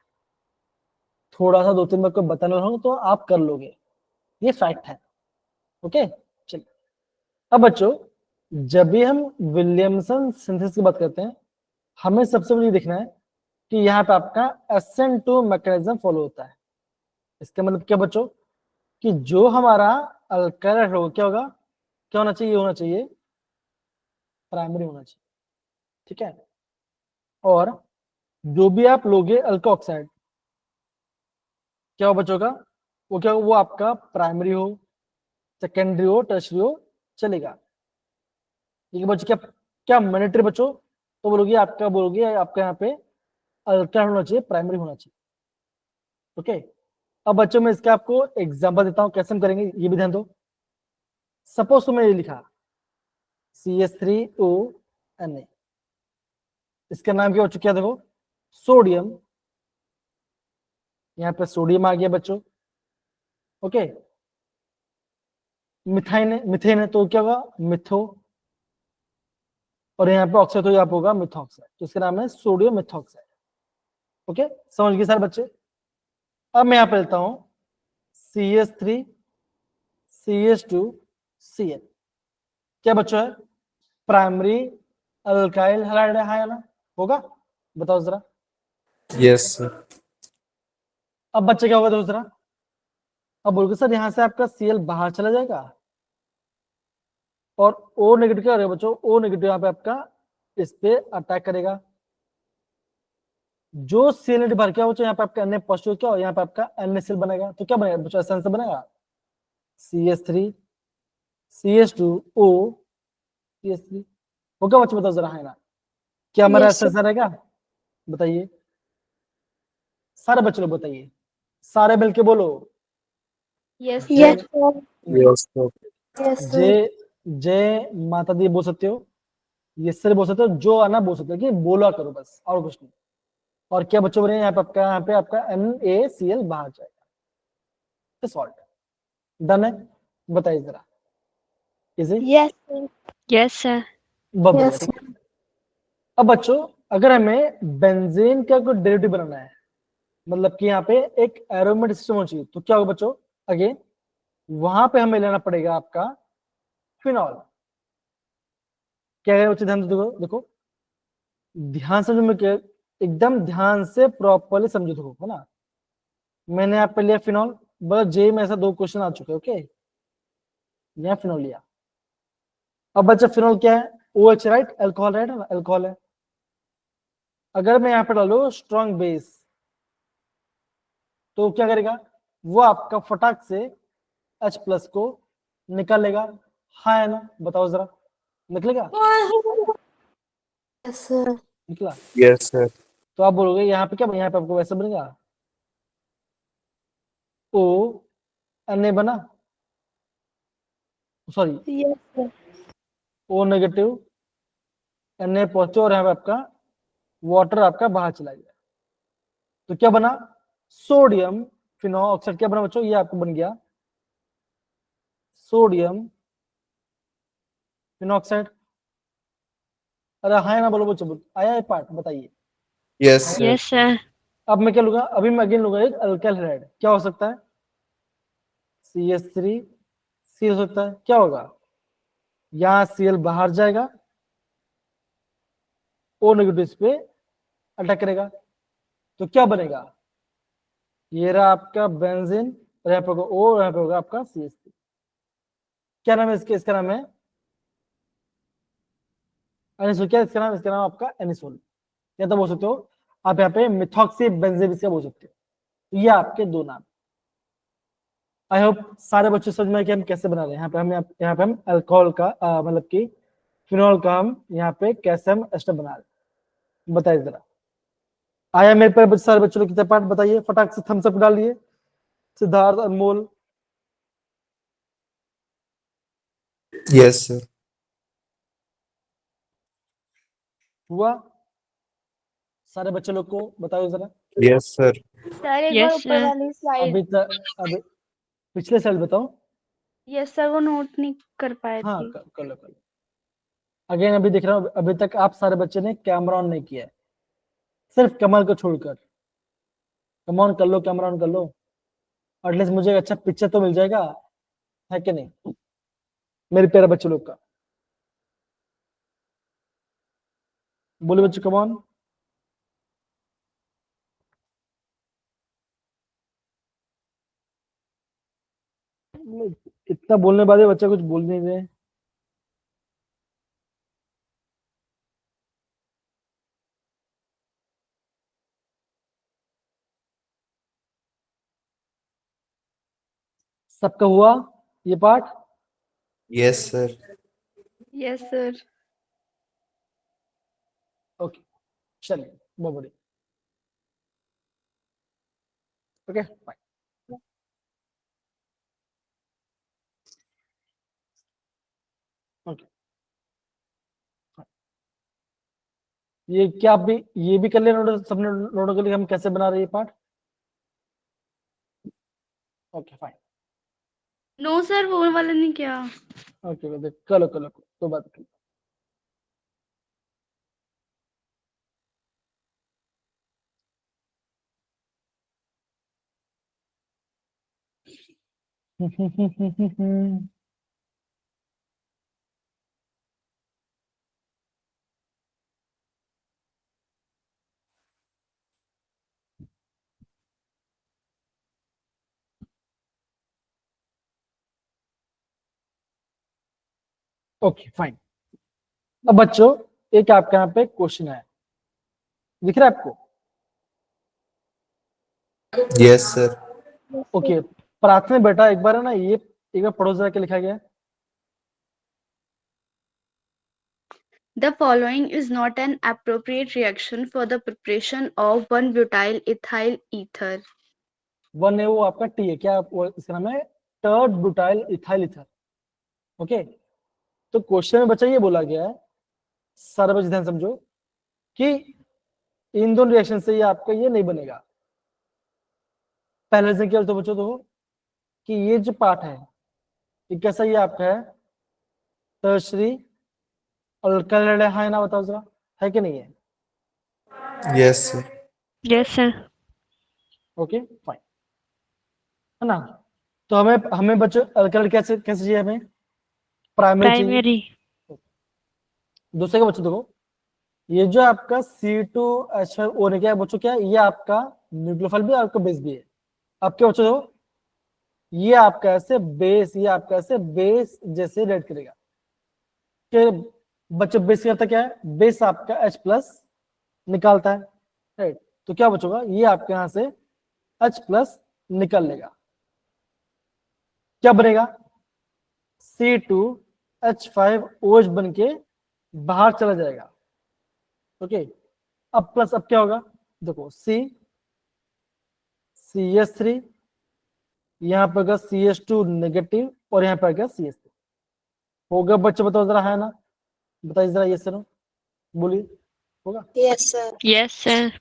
थोड़ा सा 2-3 बार को बताना हो तो आप कर लोगे, ये फैक्ट है। ओके चलिए अब बच्चों, जब भी हम विलियमसन सिंथेसिस की बात करते हैं, हमें सबसे पहले देखना है कि यहाँ पे आपका SN2 मैकेनिज्म फॉलो होता है। इसका मतलब क्या बच्चों, कि जो हमारा अल्काइल होगा क्या होगा, क्या होना चाहिए, होना चाहिए प्राइमरी होना चाहिए, ठीक है। और जो भी आप लोगे अल्का ऑक्साइड, क्या हो बच्चों का, वो क्या हो, वो आपका प्राइमरी हो, सेकेंडरी हो, टर्शरी हो, चलेगा। ठीक है बच्चों, क्या क्या मैंडेटरी बच्चों, तो बोलोगे आपका, बोलोगे आपका यहाँ पे अल्का होना चाहिए, प्राइमरी होना चाहिए। ओके अब बच्चों मैं इसका आपको एग्जांपल देता हूँ, कैसे हम करेंगे ये भी ध्यान दो। सपोज तो मैंने ये लिखा CH3ONA, इसका नाम क्या हो चुका है देखो, सोडियम, यहाँ पे सोडियम आ गया बच्चों। ओके मिथाइन है, मिथेन है तो क्या होगा, मिथो, और यहाँ पे ऑक्साइड तो यहाँ पे होगा मिथॉक्साइड, तो इसका नाम है सोडियम मिथॉक्साइड। ओके समझ गए सारे बच्चे। अब मैं यहाँ पे लेता हूँ CH3 CH2 Cl, क्या बच्चों है, प्राइमरी अल्काइल हैलाइड है ना, होगा बताओ जरा। Yes, sir. अब बच्चे क्या होगा दूसरा, अब बोलोगे सर यहाँ से आपका Cl बाहर चला जाएगा और O नेगेटिव क्या करेगा बच्चों, O नेगेटिव यहाँ पे आपका इस पे अटैक करेगा, जो Cl नेगेटिव बाहर क्या बच्चों, यहाँ पे आपका Na पॉजिटिव क्या हो, यहाँ पे आपका NaCl बनेगा, तो क्या बनेगा बच्चों, ऐसा आंसर बनेगा CH3 CH2O CH3, होगा बच्चों बताओ जरा है ना, क्या हमारा यस ऐसा रहेगा, बताइए सारे बच्चे लोग बताइए, सारे मिलके बोलो। Yes yes sir. Yes, sir. जय जय माता दी बोल सकते हो, ये सर बोल सकते हो, जो आना बोल सकते हो, कि बोला करो बस और कुछ नहीं। और क्या बच्चों बने यहाँ पे आपका NaCl बाहर जाएगा, सॉल्ट डन है, बताइए जरा इजी। Yes yes sir. बहुत बढ़िया, ठीक है। अब बच्चों अगर हमें बेंजीन का कोई डेरिवेटिव बनाना है, मतलब कि यहाँ पे एक एरोमेटिक सिस्टम होना चाहिए, तो क्या होगा बच्चों, अगेन वहां पे हमें लेना पड़ेगा आपका फिनॉल। क्या है बच्चों, ध्यान से देखो, देखो ध्यान से समझो, मैं एकदम ध्यान से प्रॉपरली समझो, देखो है ना, मैंने यहाँ पे लिया फिनॉल, बस जे में ऐसा 2 क्वेश्चन आ चुके, ओके यहाँ फिनॉल लिया। अब बच्चा फिनॉल क्या है, OH राइट, अल्कोहल राइट है ना, अल्कोहल है। अगर मैं यहाँ पे डालू स्ट्रॉन्ग बेस, तो क्या करेगा, वो आपका फटाक से H+ को निकाल लेगा, हाँ है ना, बताओ जरा, निकलेगा, निकला। Yes, sir. तो आप बोलोगे यहाँ पे क्या, यहाँ पे आपको वैसा बनेगा, O Na बना, sorry yes O negative Na positive, और यहाँ पे आपका वाटर आपका बाहर चला गया, तो क्या बना, सोडियम फिनॉल ऑक्साइड, क्या बना बच्चों, ये आपको बन गया सोडियम फिनॉक्साइड। अरे हाँ ना बोलो बच्चों, आया ये पार्ट बताइए। Yes, sir. Yes sir. अब मैं क्या लूंगा, अभी मैं अगेन लूंगा एक अल्काइल हाइड्राइड, क्या हो सकता है, CH3 सी हो सकता है, क्या होगा, यहाँ Cl बाहर जाएगा, O नेगेटिव इस पे अटैक करेगा, तो क्या बनेगा, ये रहा आपका बेंजीन, और यहाँ पे होगा O, और यहाँ पे होगा आपका CH3। क्या नाम है इसके, इसका नाम है एनिसोल। क्या इसका नाम, इसका नाम आपका एनिसोल, या तो बोल सकते हो आप यहाँ पे मिथॉक्सी बेंजीन बोल सकते हो। ये आपके दो नाम। आई होप सारे बच्चे समझ में आए कि हम कैसे बना रहे हैं। यहाँ पे हम अल्कोहल का मतलब कि फिनॉल का हम यहाँ पे कैसे हम एस्टर बना रहे हैं, बताइए जरा। आया मेरे पर सारे बच्चों ने कितने पार्ट बताइए, फटाक से थम्स अप डालिए। सिद्धार्थ, अनमोल, Yes, sir. हुआ, सारे बच्चे लोग को बताओ जरा। Yes, sir. सर एक बार यस ऊपर सर। वाली स्लाइड। अभी तक अभी पिछले साल बताओ। यस सर, वो नोट नहीं कर पाए हाँ थे। कर लो कर लो। अगेन अभी दिख रहा हूँ, अभी तक आप सारे बच्चे ने कैमरा ऑन नहीं किया है, सिर्फ कमल को छोड़कर। कम ऑन कर लो, कैमरा ऑन कर लो, एटलीस्ट मुझे एक अच्छा पिक्चर तो मिल जाएगा, है कि नहीं मेरे प्यारे बच्चे लोग का। बोले बच्चे कम ऑन। इतना बोलने वाले बच्चे कुछ बोल नहीं रहे। सबका हुआ ये part. Yes, sir. Yes sir. Okay चलिए बहुत बढ़िया। Okay fine. ओके ये क्या आप भी ये भी कर ले नोट, सबने नोट कर लिया हम कैसे बना रहे हैं ये part. Okay fine. No sir, वो वाला नहीं किया। ओके कलो कलो तो बात कर। Okay fine. अब बच्चों एक आपके यहाँ पे क्वेश्चन है, दिख रहा है आपको। Yes, sir. ओके प्रार्थना बेटा एक बार है ना ये एक बार पढ़ो जरा क्या लिखा गया है। The following is not an appropriate reaction for the preparation of 1-butyl ethyl ether. One है वो आपका टी है, क्या इसका नाम है टर्ड ब्यूटाइल इथाइल ईथर। ओके तो क्वेश्चन में बच्चा ये बोला गया है, सारे बच्चे ध्यान समझो कि इन दोनों रिएक्शन से ये आपका ये नहीं बनेगा। पहले से क्या तो बच्चों तो कि ये जो पार्ट है ये कैसा ये आपका है टर्शरी अल्काइल है ना, बताओ जरा है कि नहीं है। Yes, sir. Yes sir. Okay fine है ना। तो हमें बच्चों अल्काइल कैसे कैसे चाहिए, हमें प्राइमरी चाहिए। प्राइमरी। दूसरे का बच्चों देखो ये जो आपका C2H5O ने क्या है बच्चों, क्या है ये आपका न्यूक्लियोफाइल भी है, आपका बेस भी है। आपके बच्चों देखो ये आपका ऐसे बेस, ये आपका ऐसे बेस जैसे रेड करेगा कि बच्चे बेस करता क्या है, बेस आपका H प्लस निकालता है, राइट। तो क्या बचोगा ये आपके यहां से H प्लस निकल लेगा, क्या बनेगा C2H5OH बन के बाहर चला जाएगा। ओके अब प्लस अब क्या होगा, देखो CH3 यहाँ पर होगा CH2 नेगेटिव और यहाँ पर होगा CH3 होगा। बच्चे बताओ जरा है ना, बताइए जरा ये सुनो बोलिए होगा। Yes sir. Yes sir.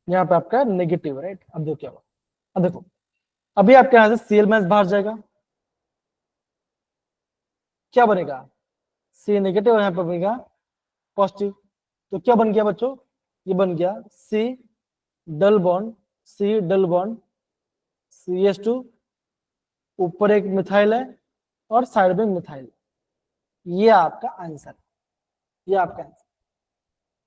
यहाँ पे आपका नेगेटिव राइट। अब देखो क्या होगा, अब देखो अभी आपके यहाँ से Cl- बाहर जाएगा, क्या बनेगा C नेगेटिव और यहाँ पे बनेगा पॉजिटिव। तो क्या बन गया बच्चों, ये बन गया C डबल बॉन्ड CH2, ऊपर एक मिथाइल है और साइड में मिथाइल। ये आपका आंसर, ये आपका आंसर।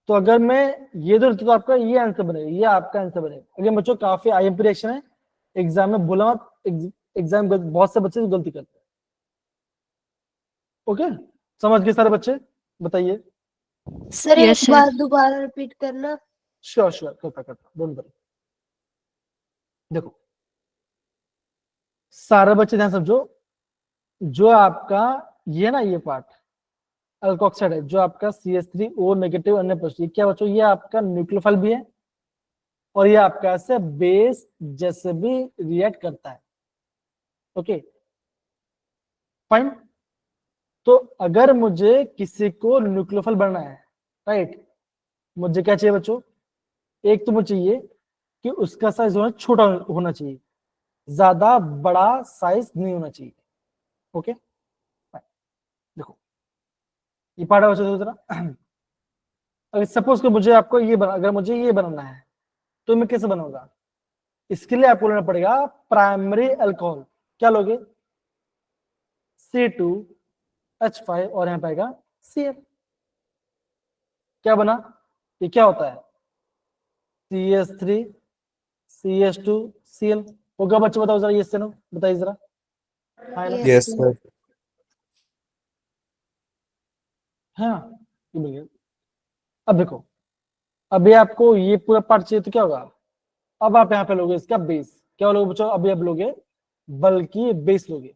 तो अगर मैं ये दो तो आपका ये आंसर बनेगा, ये आपका आंसर बनेगा। अगर बच्चों काफी IMP रिएक्शन है, एग्जाम में बोला मत, एग्जाम बहुत से बच्चे गलती करते हैं। ओके, समझ गए सारे बच्चे? बताइए। सर Yes, एक sir. बार दोबारा रिपीट करना। श्योर श्योर, करता डोंट वरी। देखो सारे बच्चे ध्यान समझो, जो आपका ये ना ये पार्ट अल्कोक्साइड है, जो आपका CH3O नेगेटिव अन्य पॉजिटिव, क्या बच्चों ये आपका न्यूक्लियोफाइल भी है और ये आपका ऐसे बेस जैसे भी रिएक्ट करता है। Okay fine. तो अगर मुझे किसी को न्यूक्लियोफाइल बनना है, राइट, मुझे क्या चाहिए बच्चों, एक तो मुझे चाहिए कि उसका साइज होना छोटा होना चाहिए, ज्यादा बड़ा साइज नहीं होना चाहिए। ओके देखो ये पार्ट है बच्चों जरा। अगर सपोज को मुझे आपको ये अगर मुझे ये बनाना है तो मैं कैसे बनाऊंगा, इसके लिए आपको लेना पड़ेगा प्राइमरी अल्कोहल। क्या लोगे, C2H5 और यहाँ पाएगा Cl। क्या बना, ये क्या होता है, CH3 CH2 Cl होगा। बच्चे बताओ जरा, ये से नो बताइए जरा। हाँ ना? Yes, sir. हाँ ये बढ़िया। अब देखो, अभी आपको ये पूरा पार्ट चाहिए तो क्या होगा, अब आप यहाँ पे लोगे इसका बेस। क्या लोगे बच्चों, अभी आप लोगे बल्कि बेस लोगे,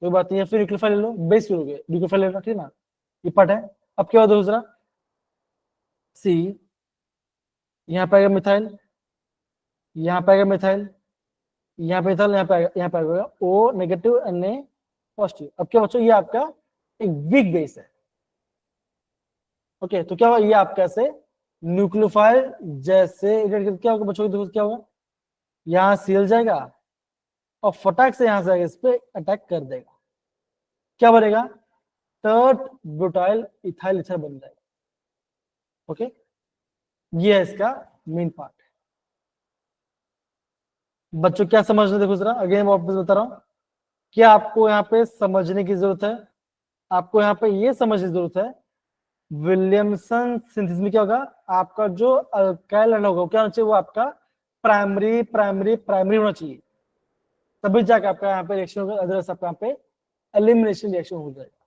कोई बात नहीं है, फिर न्यूक्लियोफाइल ले लो, बेस भी लोगे, न्यूक्लियोफाइल लेना, ठीक है ना। ये पार्ट है। अब क्या होगा दूसरा, C यहाँ पे आएगा मिथाइल, यहाँ पे आएगा मिथाइल, यहाँ पे मिथाइल, यहाँ पे आएगा O नेगेटिव Na पॉजिटिव। अब क्या बच्चों, ये आपका एक वीक बेस है। ओके तो क्या होगा, ये आपका ऐसे न्यूक्लियोफाइल जैसे क्या होगा बच्चों, देखो क्या होगा, यहाँ Cl जाएगा और फटाक से यहाँ से आगे इस पे अटैक कर देगा। क्या बनेगा, टर्ट ब्यूटाइल इथाइल ईथर बन जाएगा। ओके ये है इसका मेन पार्ट। बच्चों क्या समझ रहे, देखो जरा अगेन वापस बता रहा हूं, क्या आपको यहाँ पे समझने की जरूरत है, आपको यहाँ पे ये समझने की जरूरत है, विलियमसन सिंथेसिस में क्या होगा, आपका जो अल्काइल एंड होगा क्या होना चाहिए, वो आपका प्राइमरी प्राइमरी प्राइमरी होना चाहिए, तभी जाकर आपका यहाँ पे रिएक्शन होगा, अदरवाइज आपका यहाँ पे एलिमिनेशन रिएक्शन हो जाएगा।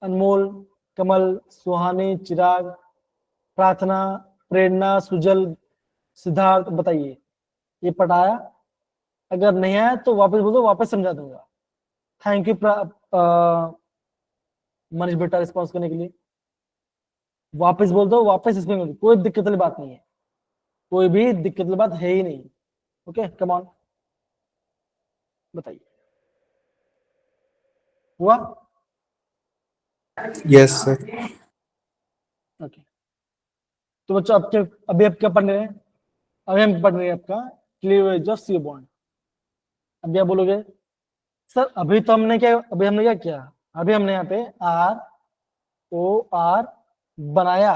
अनमोल, कमल, सुहानी, चिराग, प्रार्थना, प्रेरणा, सुजल, सिद्धार्थ, बताइए ये पढ़ाया? अगर नहीं आया तो वापस बोल दो, वापस समझा दूंगा। थैंक यू मनीष बेटा रिस्पॉन्स करने के लिए। वापस बोल दो, वापस इसमें बोल दो, कोई दिक्कत वाली बात नहीं है, कोई भी दिक्कत वाली बात है ही नहीं। ओके कम ऑन, बताइए हुआ? Yes, sir. ओके तो बच्चों अब क्या, अभी आप क्या पढ़ रहे हैं, अभी हम पढ़ रहे हैं आपका क्लीवेज ऑफ सी बॉन्ड। अभी आप बोलोगे सर अभी तो हमने क्या, अभी हमने क्या किया, अभी हमने यहाँ पे ROR बनाया,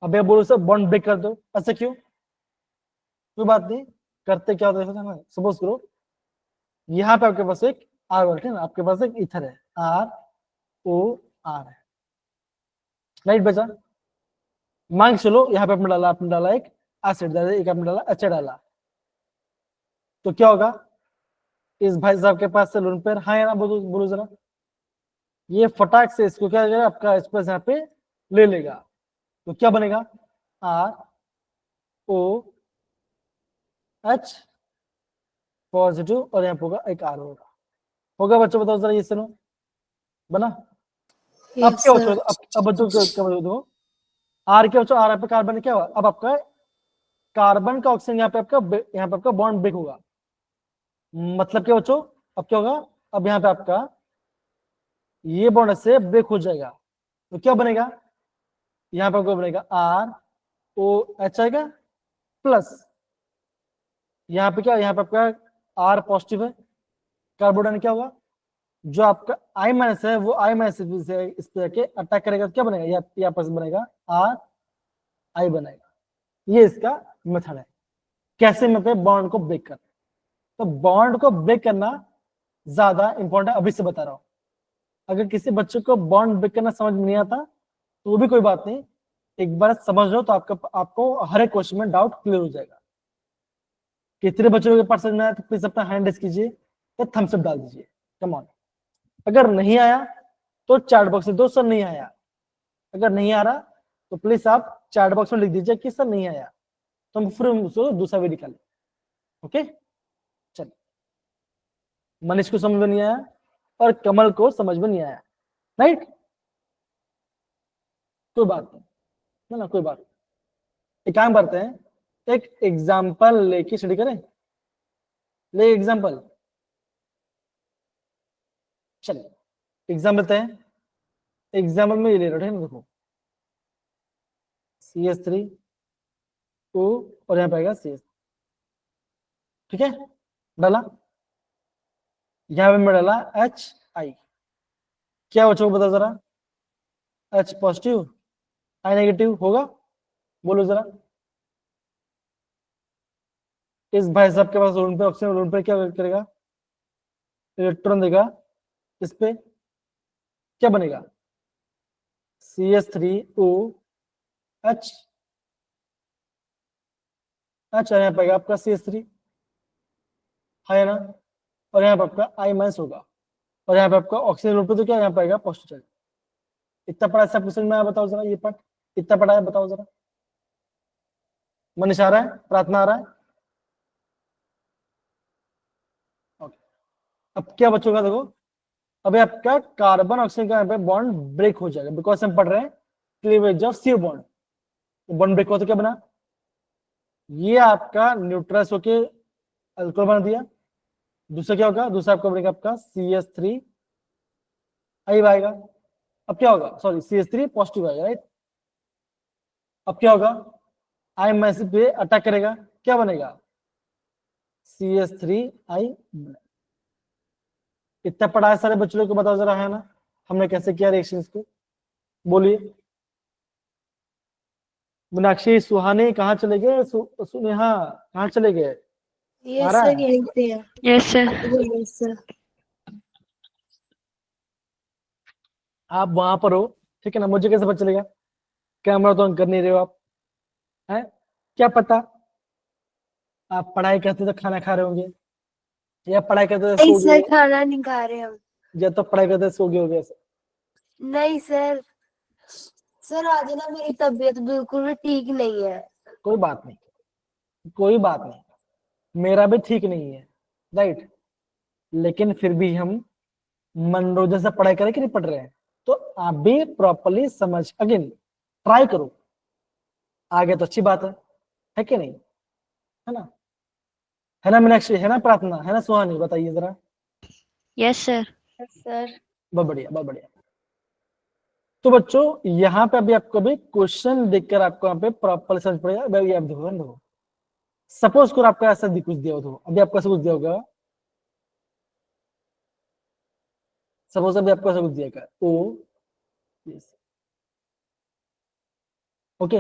अभी आप बोलो सर बॉन्ड ब्रेक कर दो, ऐसा क्यों? कोई बात नहीं, करते क्या होता है, सपोज करो यहाँ पे आपके पास एक R है ना, आपके पास एक इथर है, ROR है, राइट बचा। मान के चलो यहाँ पे आपने डाला एक एसिड, एक आपने डाला अच्छा डाला, तो क्या होगा, इस भाई साहब के पास से लोन पेयर, हाँ या ना बोलो, बोलो जरा। ये फटाक से इसको क्या करेगा, आपका स्पेस यहाँ पे ले लेगा, तो क्या बनेगा, ROH पॉजिटिव और यहाँ पे होगा एक R होगा बच्चों, बताओ जरा ये सुनो, बना? अब क्या बच्चों, अब बच्चों क्या बताओ, R क्या बच्चों, R पे कार्बन क्या हुआ, अब आपका कार्बन का ऑक्सीजन यहाँ पे आपका बॉन्ड ब्रेक होगा, मतलब क्या बच्चों, अब क्या होगा, अब यहाँ पे आपका ये बॉन्ड से ब्रेक हो जाएगा, तो क्या बनेगा, यहाँ पे क्या बनेगा, ROH आएगा प्लस यहाँ पे क्या, यहाँ पे आपका R पॉजिटिव है, कार्बोडन क्या होगा, जो आपका आई माइनस है वो आई माइनस से इस पे जाके अटैक करेगा तो क्या बनेगा, या आपस बनेगा आर आई बनेगा। ये इसका मेथड है कैसे मतलब बॉन्ड को ब्रेक करना। तो बॉन्ड को ब्रेक करना ज्यादा इंपॉर्टेंट, अभी से बता रहा हूं। अगर किसी बच्चे को बॉन्ड ब्रेक करना समझ में नहीं आता तो वो भी कोई बात नहीं, एक बार समझ लो तो आपको हर एक क्वेश्चन में डाउट क्लियर हो जाएगा। कितने बच्चों के पास समझ में आया तो प्लीज अपना हैंड रेज कीजिए या थम्स अप डाल दीजिए, कम ऑन। अगर नहीं आया तो चैट बॉक्स में दो सर नहीं आया, अगर नहीं आ रहा तो प्लीज आप चैट बॉक्स में लिख दीजिए कि सर नहीं आया, तो हम फिर उसको दूसरा वीडियो निकालें। ओके, चलिए। मनीष को समझ में नहीं आया और कमल को समझ में नहीं आया, राइट, कोई बात नहीं ना, कोई बात नहीं। एक काम करते हैं, एक एग्जाम्पल लेके स्टडी करें। ले एग्जाम्पल, चलिए एग्जाम्पल लेते हैं। एग्जाम्पल में ये ले रहे हैं, देखो CS3 O और यहाँ पे आएगा CS, ठीक है, डाला। यहाँ पे मैं डाला HI, क्या बच्चों को बता जरा, H पॉजिटिव I नेगेटिव होगा, बोलो जरा। इस भाई साहब के पास लोन पे ऑक्सीजन, लोन पे क्या करेगा, इलेक्ट्रॉन देगा इस पे, क्या बनेगा CS3OH, अच्छा यहाँ पे आपका CS3 है ना, और यहाँ पे आपका I माइनस होगा, और यहाँ पे आपका ऑक्सीजन लोन पे तो क्या यहाँ पे आएगा पॉजिटिव चार्ज। इतना पढ़ा सब कुछ में आया, बताओ जरा ये पार्ट इतना पढ़ा है, बताओ जरा। मनीष आ रहा है, प्रार्थना आ रहा है, ओके। अब क्या बचोगा, देखो अभी आपका कार्बन ऑक्सीजन का यहाँ पे बॉन्ड ब्रेक हो जाएगा, बिकॉज हम पढ़ रहे हैं cleavage of C bond. Bond break हो तो क्या बना, ये आपका न्यूट्रस होके अल्कोहल बना दिया। दूसरा क्या होगा, दूसरा आपका बनेगा आपका CS3 आई आएगा। अब क्या होगा, सॉरी CS3 पॉजिटिव आएगा, राइट। अब क्या होगा, आई माइनस पे अटैक करेगा, क्या बनेगा CS3I। इतना पढ़ा है सारे बच्चों को, बताओ जरा, है ना, हमने कैसे किया रिएक्शन इसको, बोलिए। मीनाक्षी, सुहानी कहाँ चले गए, सुनेहा कहाँ चले गए, यस आ रहा सर, है? यहीं पे है। Yes sir. Yes sir. आप वहां पर हो, ठीक है ना, मुझे कैसे पता चलेगा, कैमरा तो ऑन कर नहीं रहे हो आप, है क्या पता आप पढ़ाई करते तो खाना खा रहे होंगे, या पढ़ाई करते तो नहीं सो सर, गए, खाना नहीं खा रहे हम। या तो पढ़ाई करते सो गए होगे ऐसे। नहीं सर, सर आज ना मेरी तबीयत बिल्कुल भी ठीक नहीं है। कोई बात नहीं, कोई बात नहीं, मेरा भी ठीक नहीं है, राइट, लेकिन फिर भी हम मनोरंजन से पढ़ाई करें कि नहीं पढ़ रहे हैं, तो आप भी प्रॉपरली समझ, अगेन ट्राई करो, आगे तो अच्छी बात है कि नहीं, है ना मीनाक्षी, है ना प्रार्थना, है ना सुहानी, बताइए जरा। Yes sir. सर बहुत बढ़िया, बहुत बढ़िया। तो बच्चों यहाँ पे अभी आपको अभी क्वेश्चन देखकर आपको यहाँ पे प्रॉपर समझ पड़ेगा। अभी आप देखो, सपोज करो आपका ऐसा कुछ दिया हो, तो अभी आपको ऐसा कुछ दिया होगा, सपोज अभी आपको ऐसा कुछ दिया होगा O, ओके।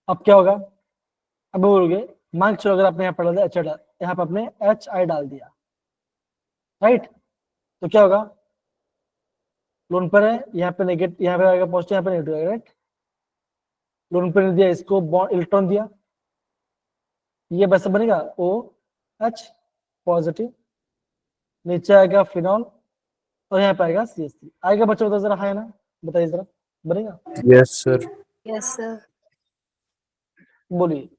अब क्या होगा, अब बोलोगे मान चलो अगर आपने यहाँ पर डाल दिया, यहाँ पे आपने HI डाल दिया, राइट, तो क्या होगा, लोन पर है, यहाँ पे नेगेटिव, यहाँ पे आएगा पॉजिटिव, यहाँ पे नेगेटिव आएगा, राइट। लोन पर दिया, इसको बॉन्ड इलेक्ट्रॉन दिया, ये वैसे बनेगा OH पॉजिटिव, नीचे आएगा फिनॉल, और यहाँ पे आएगा CS3 आएगा। बच्चों बताओ जरा, है ना, बताइए जरा, बनेगा? Yes, sir. Yes sir. बोलिए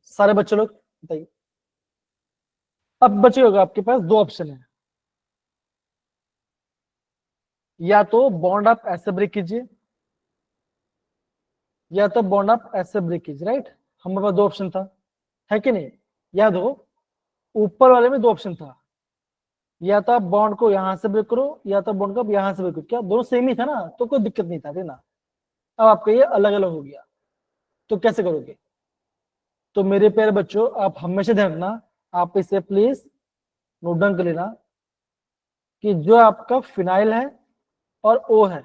सारे बच्चे लोग, बताइए। अब बचे होगा आपके पास दो ऑप्शन है, या तो बॉन्ड आप ऐसे ब्रेक कीजिए, या तो बॉन्ड आप ऐसे ब्रेक कीजिए, राइट। हमारे पास दो ऑप्शन था, है कि नहीं, याद हो, ऊपर वाले में दो ऑप्शन था, या तो आप बॉन्ड को यहां से ब्रेक करो, या तो बॉन्ड को आप यहां से ब्रेक करो, क्या दोनों सेम ही था ना, तो कोई दिक्कत नहीं था, ना। अब आपका ये अलग अलग हो गया, तो कैसे करोगे, तो मेरे प्यारे बच्चों आप हमेशा ध्यान रखना, आप इसे प्लीज नोट डाउन कर लेना, कि जो आपका फिनाइल है और ओ है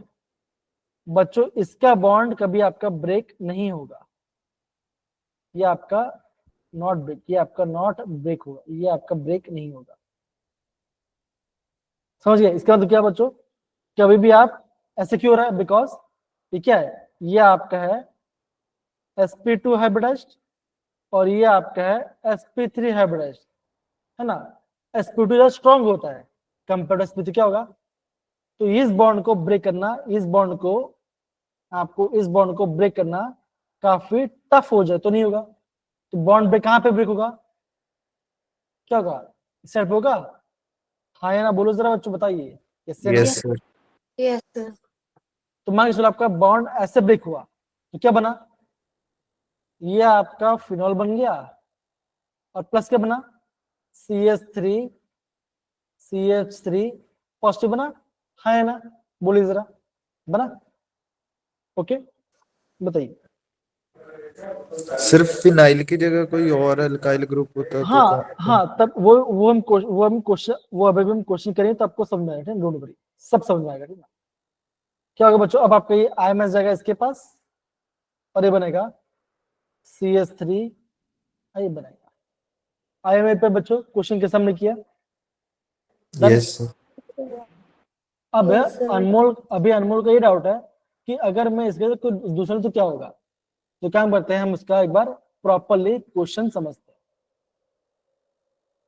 बच्चों, इसका बॉन्ड कभी आपका ब्रेक नहीं होगा। ये आपका नॉट ब्रेक, ये आपका नॉट ब्रेक होगा, ये आपका ब्रेक नहीं होगा। समझ गए? इसका मतलब क्या बच्चों, कभी भी आप ऐसे क्यों हो रहा है, बिकॉज ये क्या है, ये आपका है sp2 हाइब्रिडाइज्ड और ये आपका है sp3 हाइब्रिडाइज्ड, है ना। sp2 ज्यादा स्ट्रॉन्ग होता है कंपेयर टू sp3, क्या होगा, तो इस बॉन्ड को ब्रेक करना, इस बॉन्ड को आपको इस बॉन्ड को ब्रेक करना काफी टफ हो जाए तो नहीं होगा। तो बॉन्ड ब्रेक कहां पे ब्रेक होगा, क्या होगा, इस साइड पे होगा, हाँ या ना बोलो जरा बच्चों, बताइए। yes या no? Yes, sir. Yes sir. तो मान के चलो आपका बॉन्ड ऐसे ब्रेक हुआ तो क्या बना, ये आपका फिनॉल बन गया और प्लस क्या बना, CH3 CH3 पॉजिटिव बना, हाँ या ना, बोलिए जरा, बना, ओके बताइए। सिर्फ फिनाइल की जगह कोई और अल्काइल ग्रुप होता तो हाँ हाँ, तब वो हम क्वेश्चन, वो अभी भी हम क्वेश्चन करें तो आपको समझ में आएगा, डोंट वरी, सब समझ में आएगा, ठीक है। क्या होगा बच्चों, अब आपका ये IMS जाएगा इसके पास और ये बनेगा CH3, ये बनेगा IMA पे। बच्चों क्वेश्चन के सामने किया, Done? Yes, sir. अब Yes, sir. अनमोल का ये डाउट है कि अगर मैं इसके साथ कोई दूसरा तो क्या होगा, तो क्या करते हैं हम इसका एक बार प्रॉपरली क्वेश्चन समझते हैं।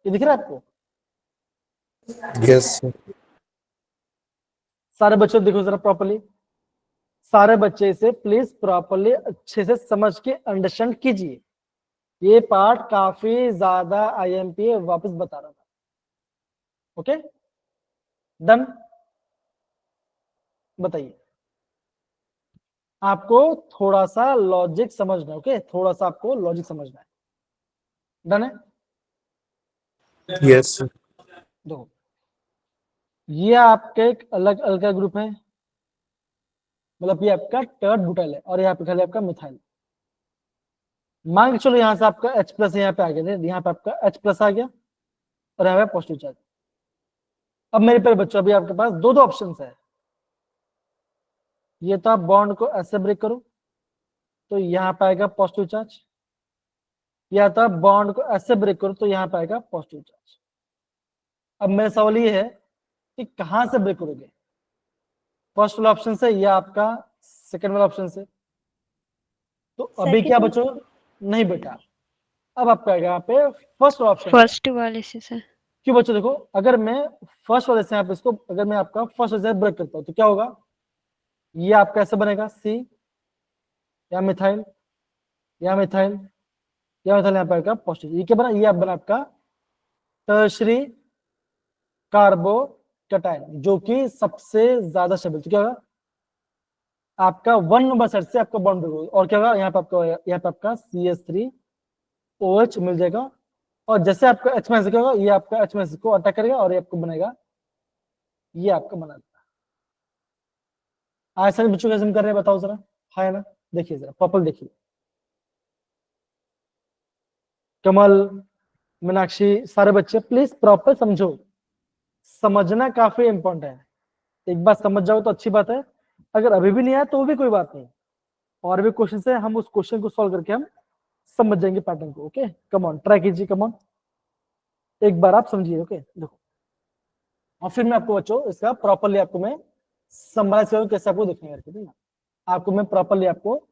ये दिख रहा है आपको, Yes, sir. सारे बच्चों देखो जरा प्रॉपरली, सारे बच्चे इसे प्लीज प्रॉपरली अच्छे से समझ के अंडरस्टैंड कीजिए। ये पार्ट काफी ज्यादा IMP वापस बता रहा था, ओके डन। बताइए, आपको थोड़ा सा लॉजिक समझना है, ओके थोड़ा सा आपको लॉजिक समझना है, डन है। Yes, sir. देखो ये आपका एक अलग अलग ग्रुप है, मतलब ये आपका टर्ड बुटाइल है और यहाँ पे खाली आपका मिथाइल। मान के चलो यहाँ से आपका H प्लस यहाँ पे आ गया, यहाँ पे आपका H प्लस आ गया और यहाँ पे पॉजिटिव चार्ज। अब मेरे प्यारे बच्चों, अभी आपके पास दो ऑप्शन है, ये तो आप बॉन्ड को ऐसे ब्रेक करो तो यहाँ पे आएगा पॉजिटिव चार्ज, या तो आप बॉन्ड को ऐसे ब्रेक करो तो यहाँ पे आएगा पॉजिटिव चार्ज। अब मेरा सवाल ये है कि कहां से ब्रेक करोगे, फर्स्ट वाला ऑप्शन से या आपका सेकंड वाला ऑप्शन से। तो अभी क्या बच्चों, नहीं बेटा, अब आपका आएगा यहाँ पे फर्स्ट ऑप्शन। फर्स्ट वाले से सर। क्यों बच्चों, देखो अगर मैं फर्स्ट वाले से यहाँ पे इसको, अगर मैं आपका फर्स्ट वाले से ब्रेक करता हूँ तो क्या होगा, ये आपका ऐसे बनेगा C या मिथाइल या मिथाइल या मिथाइल, यहाँ पे आएगा पॉजिटिव। ये क्या बना, ये आप बना आपका टर्शरी कार्बोकैटायन, जो कि सबसे ज्यादा स्टेबल। तो क्या होगा, आपका 1 नंबर सेट से आपका बॉन्ड ब्रेक होगा और क्या होगा, यहाँ पे आपका CH3OH मिल जाएगा और जैसे आपका H माइनस क्या होगा, ये आपका H माइनस को अटैक करेगा और ये आपको बनेगा, ये आपका बना देगा। आज सारे बच्चों कैसे हम कर रहे हैं बताओ जरा, हाँ ना, देखिए जरा प्रॉपर देखिए। कमल, मीनाक्षी, सारे बच्चे प्लीज प्रॉपर समझो, समझना काफी इंपॉर्टेंट है। एक बार समझ जाओ तो अच्छी बात है, अगर अभी भी नहीं आया तो भी कोई बात नहीं, और भी क्वेश्चन है, हम उस क्वेश्चन को सॉल्व करके हम समझ जाएंगे पैटर्न को। ओके कम ऑन, ट्राई कीजिए, कम ऑन, एक बार आप समझिए। ओके देखो, और फिर मैं आपको बच्चों इसका प्रॉपरली आपको मैं समराइज करूँ, कैसे आपको देखने करके, ठीक है, आपको मैं प्रॉपरली आपको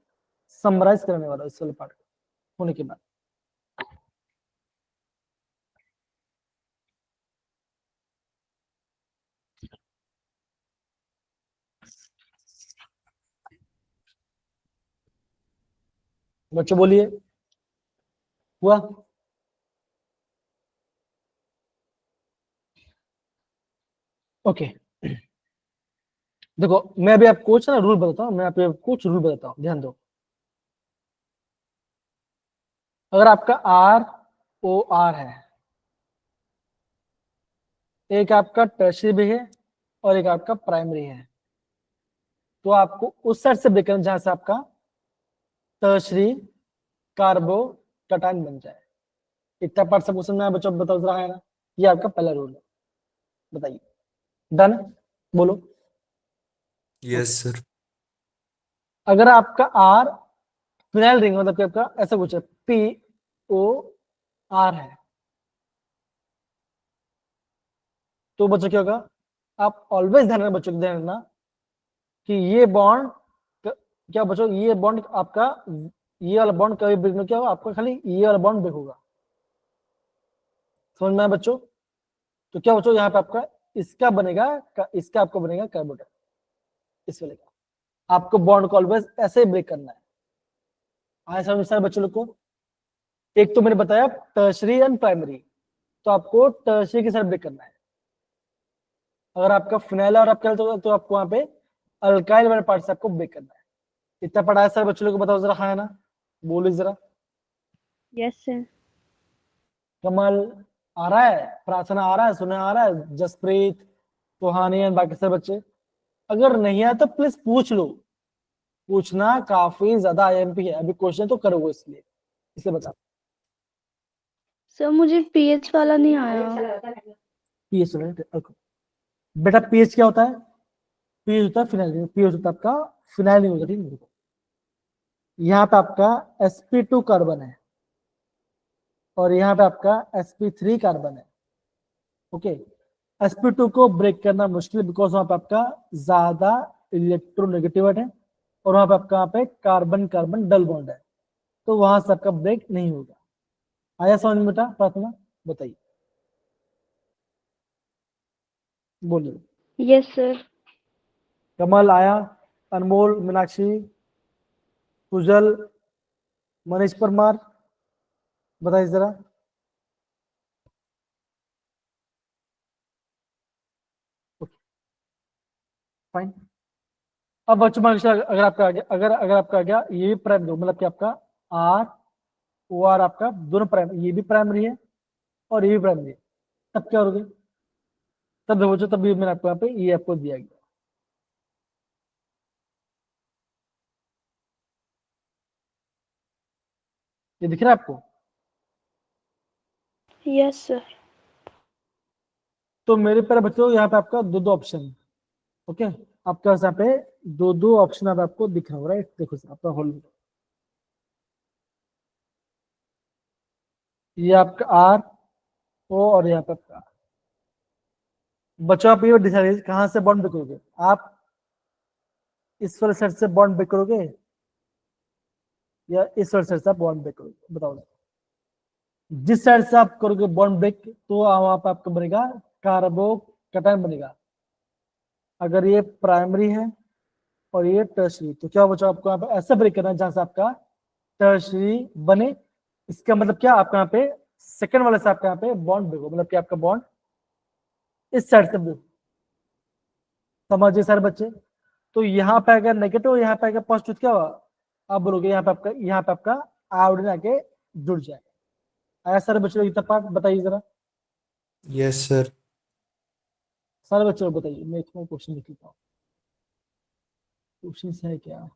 समराइज करने वाला हूँ इस वाले पार्ट होने के बाद। बच्चों बोलिए, हुआ? ओके देखो, मैं अभी आपको कुछ ना रूल बताता हूँ, मैं आपको कुछ रूल बताता हूँ, ध्यान दो। अगर आपका ROR है, एक आपका टर्शियरी भी है और एक आपका प्राइमरी है, तो आपको उस साइड से ब्रेक करना जहां से आपका टर्शियरी कार्बोकैटायन बन जाए। इतना पार्ट सब क्वेश्चन में बच्चों बताओ जरा, है ना, ये आपका पहला रूल है, बताइए। डन, बोलो। Yes sir. अगर आपका आर फिनाइल रिंग मतलब कि आपका ऐसा कुछ है, POR है, तो बच्चों क्या होगा, आप ऑलवेज ध्यान रखना बच्चों को, ध्यान रखना कि ये बॉन्ड क्या बच्चों, ये बॉन्ड आपका, ये वाला बॉन्ड कभी ब्रेक नहीं, क्या होगा आपका, खाली ये वाला बॉन्ड ब्रेक होगा। समझ में आया बच्चों? तो क्या बच्चों यहाँ पे आपका इसका बनेगा, इसका आपका बनेगा कार्बोनेट, इस वाले का। आपको बॉन्ड को ऑलवेज ऐसे ही ब्रेक करना है। आया समझ सारे बच्चों लोग को? एक तो मैंने बताया टर्शरी एंड प्राइमरी, तो आपको टर्शरी के साथ ब्रेक करना है। अगर आपका फिनाइल और आपका तो आपको वहां पे अल्काइल वाले पार्ट से आपको ब्रेक करना है। इतना पढ़ा है सारे बच्चों लोग को? बताओ जरा, हाँ है ना? बोलो जरा। Yes sir. कमल आ रहा है, प्रार्थना आ रहा है, सुना आ रहा है, जसप्रीत, सुहानी एंड बाकी सब बच्चे? अगर नहीं आया तो प्लीज पूछ लो, पूछना काफी ज्यादा IMP है, अभी क्वेश्चन तो करोगे इसलिए, इसे बता। सर मुझे पीएच वाला नहीं आया। पीएच बेटा, पीएच क्या होता है? पीएच होता है फिनाइल, पीएच होता है आपका फिनाइल नहीं होता, ठीक है? यहाँ पे आपका sp2 कार्बन है और यहाँ पे आपका sp3 कार्बन है। ओके, sp2 को ब्रेक करना मुश्किल, बिकॉज वहां पे आपका ज्यादा इलेक्ट्रोनेगेटिविटी है और वहां पे आपका यहाँ पे कार्बन कार्बन डबल बॉन्ड है, तो वहां से आपका ब्रेक नहीं होगा। आया समझ में बेटा? प्रार्थना बताइए, बोलिए। Yes sir. कमल आया, अनमोल, मीनाक्षी, सुजल, मनीष परमार, बताइए जरा। फाइन। अब बच्चों मान लीजिए अगर आपका आ गया, अगर आपका आ गया ये भी प्राइमरी, मतलब कि आपका आर ओ आर आपका दोनों प्राइम, ये भी प्राइमरी है और ये भी प्राइमरी है, तब क्या करोगे? तब देखो बच्चों, तब भी मैंने आपको यहाँ पे ये आपको दिया गया। ये दिख रहा है आपको? Yes sir. तो मेरे प्यारे बच्चों यहाँ पे आपका दो दो ऑप्शन, ओके, आपके पास यहाँ पे दो दो ऑप्शन अब आपको दिख रहा हो, राइट? देखो सर, आपका होल, ये आपका आर ओ और यहाँ पे आपका, बच्चों आप ये डिसाइड कहाँ से बॉन्ड ब्रेक करोगे? आप इस वाले साइड से बॉन्ड ब्रेक करोगे या इस वाले साइड से आप बॉन्ड ब्रेक करोगे? बताओ। जिस साइड से आप करोगे बॉन्ड ब्रेक, तो वहां पर आपका बनेगा कार्बोकैटायन बनेगा। अगर ये प्राइमरी है और ये टर्शरी, तो क्या बचा आपको यहाँ पे ऐसा ब्रेक करना है जहां से आपका टर्शरी बने। इसका मतलब क्या, आपका यहाँ पे सेकंड वाले से आपका यहाँ पे बॉन्ड ब्रेक हो, मतलब कि आपका बॉन्ड इस साइड से ब्रेक। समझिए सारे बच्चे? तो यहाँ पे अगर नेगेटिव, यहाँ पे अगर पॉजिटिव, क्या हुआ? आप बोलोगे यहाँ पे आपका आयोडीन आके जुड़ जाएगा। आया सारे बच्चों इतना पार्ट बताइए जरा, यस सर। सारे बच्चों को बताइए। मैं इसमें क्वेश्चन लिख लेता हूँ, क्वेश्चन है क्या?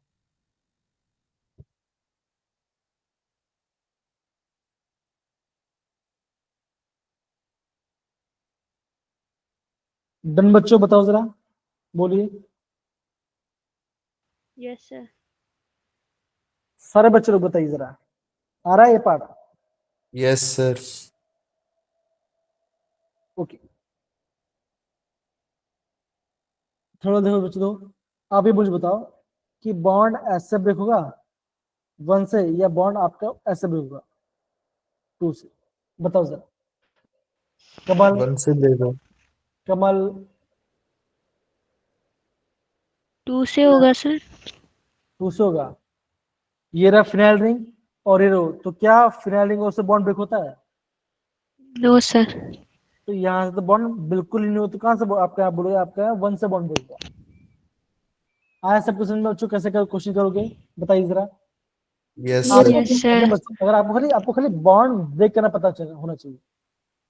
डन बच्चों, बताओ जरा, बोलिए। Yes sir. सारे बच्चे लोग बताइए जरा, आ रहा है ये पार्ट? Yes sir. ओके, थोड़ा देखो बच्चों, दो आप ही मुझे बताओ कि बॉन्ड ऐसे ब्रेक होगा 1 से, या बॉन्ड आपका ऐसे ब्रेक होगा 2 से? बताओ जरा। कमल, 1 से ले लो। कमल 2 से होगा सर। 2 से होगा। ये रहा फिनाइल रिंग और ये रो, तो क्या फिनाइल रिंग से बॉन्ड ब्रेक होता है? No sir. तो यहाँ से तो बॉन्ड बिल्कुल ही नहीं होता, कहाँ से आपका, आप बोलोगे आपका 1 से बॉन्ड ब्रेक हुआ। आया सब क्वेश्चन में बच्चों? कैसे क्वेश्चन करोगे बताइए जरा। यस आप सर। यस अगर सर। अगर आपको खाली बॉन्ड ब्रेक करना पता चल होना चाहिए,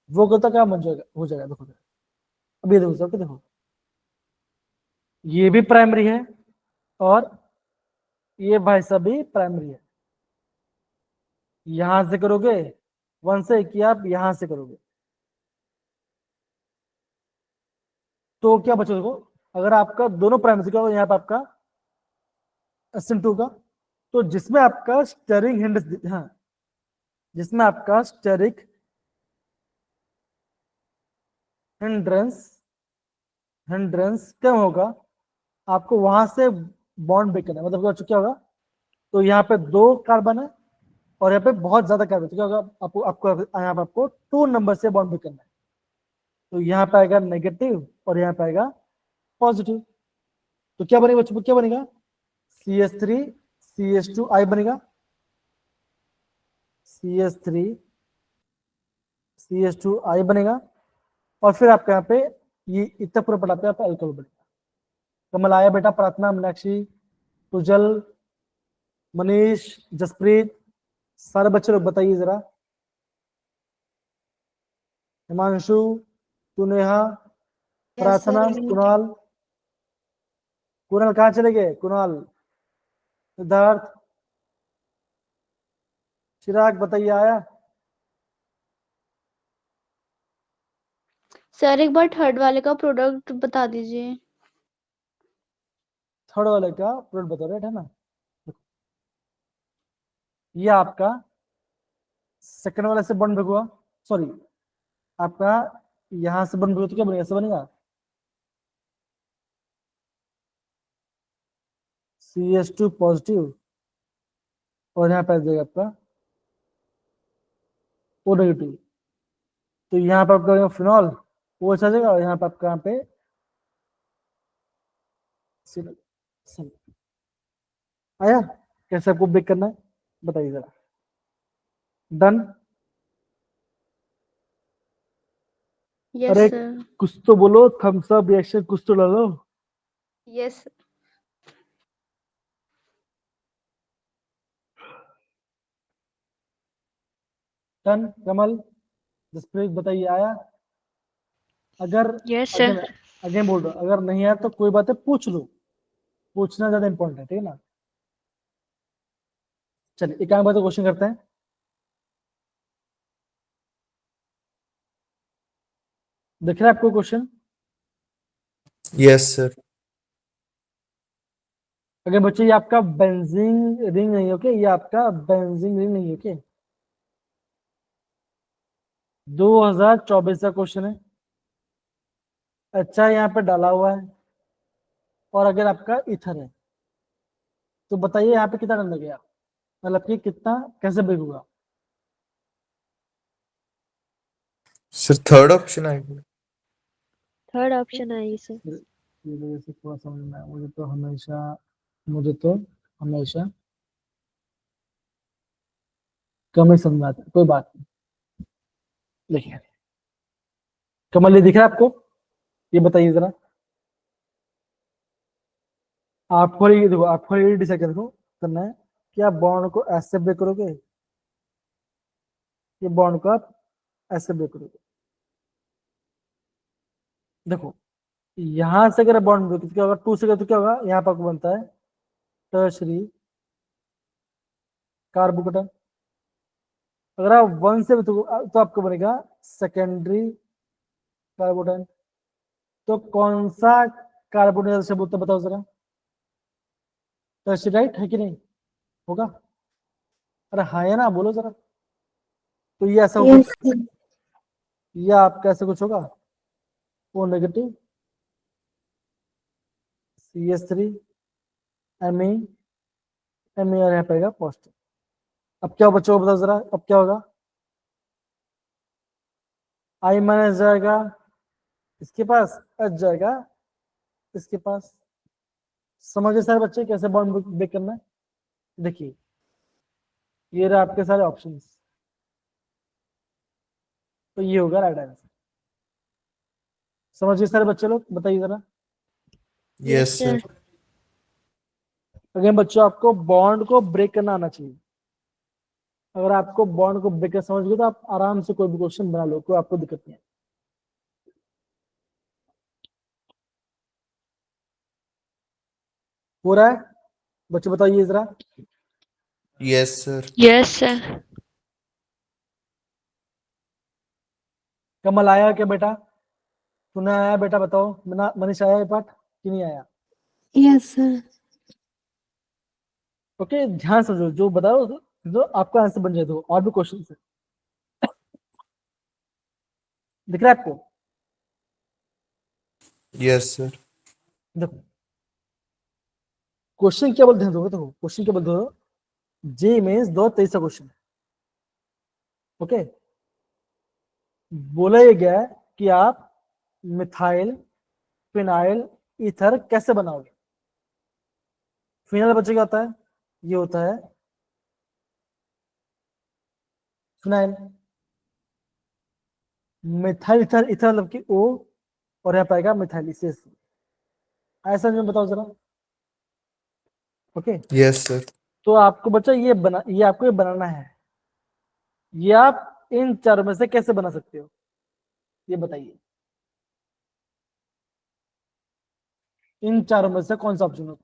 वो करता क्या बन जाएगा, हो जाएगा। देखो अभी देखो सर, देखो ये भी प्राइमरी है और ये भाई साहब भी प्राइमरी है। यहां से करोगे 1 से, कि आप यहां से करोगे? तो क्या बचा देखो, अगर आपका दोनों प्राइम से क्या होगा यहाँ पे आपका SN2 का, तो जिसमें आपका स्टेरिंग हिंड, हाँ, जिसमें आपका स्टेरिक हिंड्रेंस हिंड्रेंस कम होगा, आपको वहां से बॉन्ड ब्रेक करना है। मतलब क्या होगा, तो यहाँ पे 2 कार्बन है और यहाँ पे बहुत ज्यादा कार्बन, तो क्या होगा, आपको आपको यहाँ पे आपको 2 नंबर से बॉन्ड ब्रेक करना है। तो यहाँ पे आएगा नेगेटिव और यहाँ पे आएगा पॉजिटिव। तो क्या बनेगा बच्चों, क्या बनेगा, CH3 CH2I बनेगा, CH3 CH2I बनेगा, और फिर आपके यहाँ पे ये इतना पूरा पढ़ाते हैं, आपका अल्कोहल बनेगा। कमल आया बेटा, प्रार्थना, मीनाक्षी, तुजल, मनीष, जसप्रीत, सारे बच्चे लोग बताइए जरा। हिमांशु, तुनेहा, यस प्रार्थना, सर। कुणाल, कुणाल कहाँ चले गए, कुणाल, सिद्धार्थ, चिराग बताइए आया। सर एक बार थर्ड वाले का प्रोडक्ट बता दीजिए। थर्ड वाले का प्रोडक्ट बता रहे है ना, ये आपका सेकंड वाले से बॉन्ड ब्रेक हुआ, सॉरी आपका यहां से बॉन्ड ब्रेक हुआ तो क्या बनेगा, ऐसा बनेगा CH2 पॉजिटिव और यहाँ पे आ जाएगा आपका O नेगेटिव। तो यहाँ पर आपका फिनॉल वो अच्छा जाएगा, और यहाँ पे आपका यहाँ पे आया। कैसे आपको ब्रेक करना है बताइए जरा। डन। यस अरे सर। कुछ तो बोलो, थम्स अप रिएक्शन कुछ तो ला लो। यस। डन। कमल, जसप्रीत बताइए आया। अगर यस अगेन सर। अगेन बोल रहा हूं, अगर नहीं आया तो कोई बात है, पूछ लो, पूछना ज्यादा इंपॉर्टेंट है, ठीक है ना। चलिए एक आगे बात क्वेश्चन करते हैं। दिख रहा है आपको क्वेश्चन? Yes, sir. अगर बच्चे ये आपका बेंजीन रिंग नहीं, ओके, ये आपका बेंजीन रिंग नहीं, ओके। 2024 का क्वेश्चन है। अच्छा यहाँ पे डाला हुआ है, और अगर आपका इथर है तो बताइए यहाँ पे कितना डालना गया, मतलब कि कितना कैसे ब्रेक होगा। Sir, third option आएगा। थर्ड ऑप्शन आई सर। ये वजह से थोड़ा समझ में आया, मुझे तो हमेशा कम ही समझ में आता है, कोई बात नहीं। देखिए कमल, ये दिख रहा है आपको, ये बताइए जरा। आपको ये देखो, आपको ये डिसाइड करना है कि आप बॉन्ड को ऐसे ब्रेक करोगे, ये बॉन्ड को आप ऐसे ब्रेक करोगे। देखो यहां से अगर बॉन्ड ब्रेक तो क्या होगा, 2 से तो क्या होगा, यहाँ पर आपको बनता है टर्शरी कार्बोकेटन। अगर आप 1 से तो आपको बनेगा सेकेंडरी कार्बोकेटन। तो कौन सा कार्बोकेटन से बोलते हैं बताओ जरा, टर्शरी राइट है कि नहीं, होगा? अरे हाँ या ना बोलो जरा। तो ये ऐसा होगा, यस सर। ये आपका ऐसा कुछ होगा, O नेगेटिव CH3 Me और यहाँ पे पॉजिटिव। अब क्या बच्चों को बताओ जरा, अब क्या होगा, I माइनस जाएगा इसके पास, H जाएगा इसके पास। समझे सारे बच्चे कैसे बॉन्ड ब्रेक करना है? देखिए ये रहे आपके सारे ऑप्शंस, तो ये होगा राइट आंसर। समझिए सारे बच्चे लोग, बताइए जरा। Yes, sir. अगर बच्चों आपको बॉन्ड को ब्रेक करना आना चाहिए, अगर आपको बॉन्ड को ब्रेक कर समझ गए तो आप आराम से कोई भी क्वेश्चन बना लो, कोई आपको दिक्कत नहीं है। हो रहा है बच्चे, बताइए जरा। Yes, sir. Yes sir. Kamal आया क्या बेटा, सुना आया बेटा, बताओ मनीष आया ये पाठ कि नहीं आया? Yes sir. ओके, ध्यान से जो बता रहा हूँ जो आपका आंसर बन जाए। दो और भी क्वेश्चन है, दिख रहा है आपको? Yes sir. देखो क्वेश्चन क्या बोलते हैं, देखो क्वेश्चन क्या बोलते हो, जे मीन्स 223 का क्वेश्चन। ओके, बोला ये गया है कि आप मिथाइल फिनाइल ईथर कैसे बनाओगे। फिनाइल बच्चे क्या होता है, ये होता है फिनाइल। मिथाइल ईथर, ईथर मतलब कि ओ, और यहाँ पाएगा मिथाइल, इसे ऐसा नहीं, बताओ जरा। Okay, yes sir. तो आपको बच्चा ये आपको ये बनाना है। ये आप इन चारों में से कैसे बना सकते हो, ये बताइए। इन चारों में से कौन सा ऑप्शन होगा?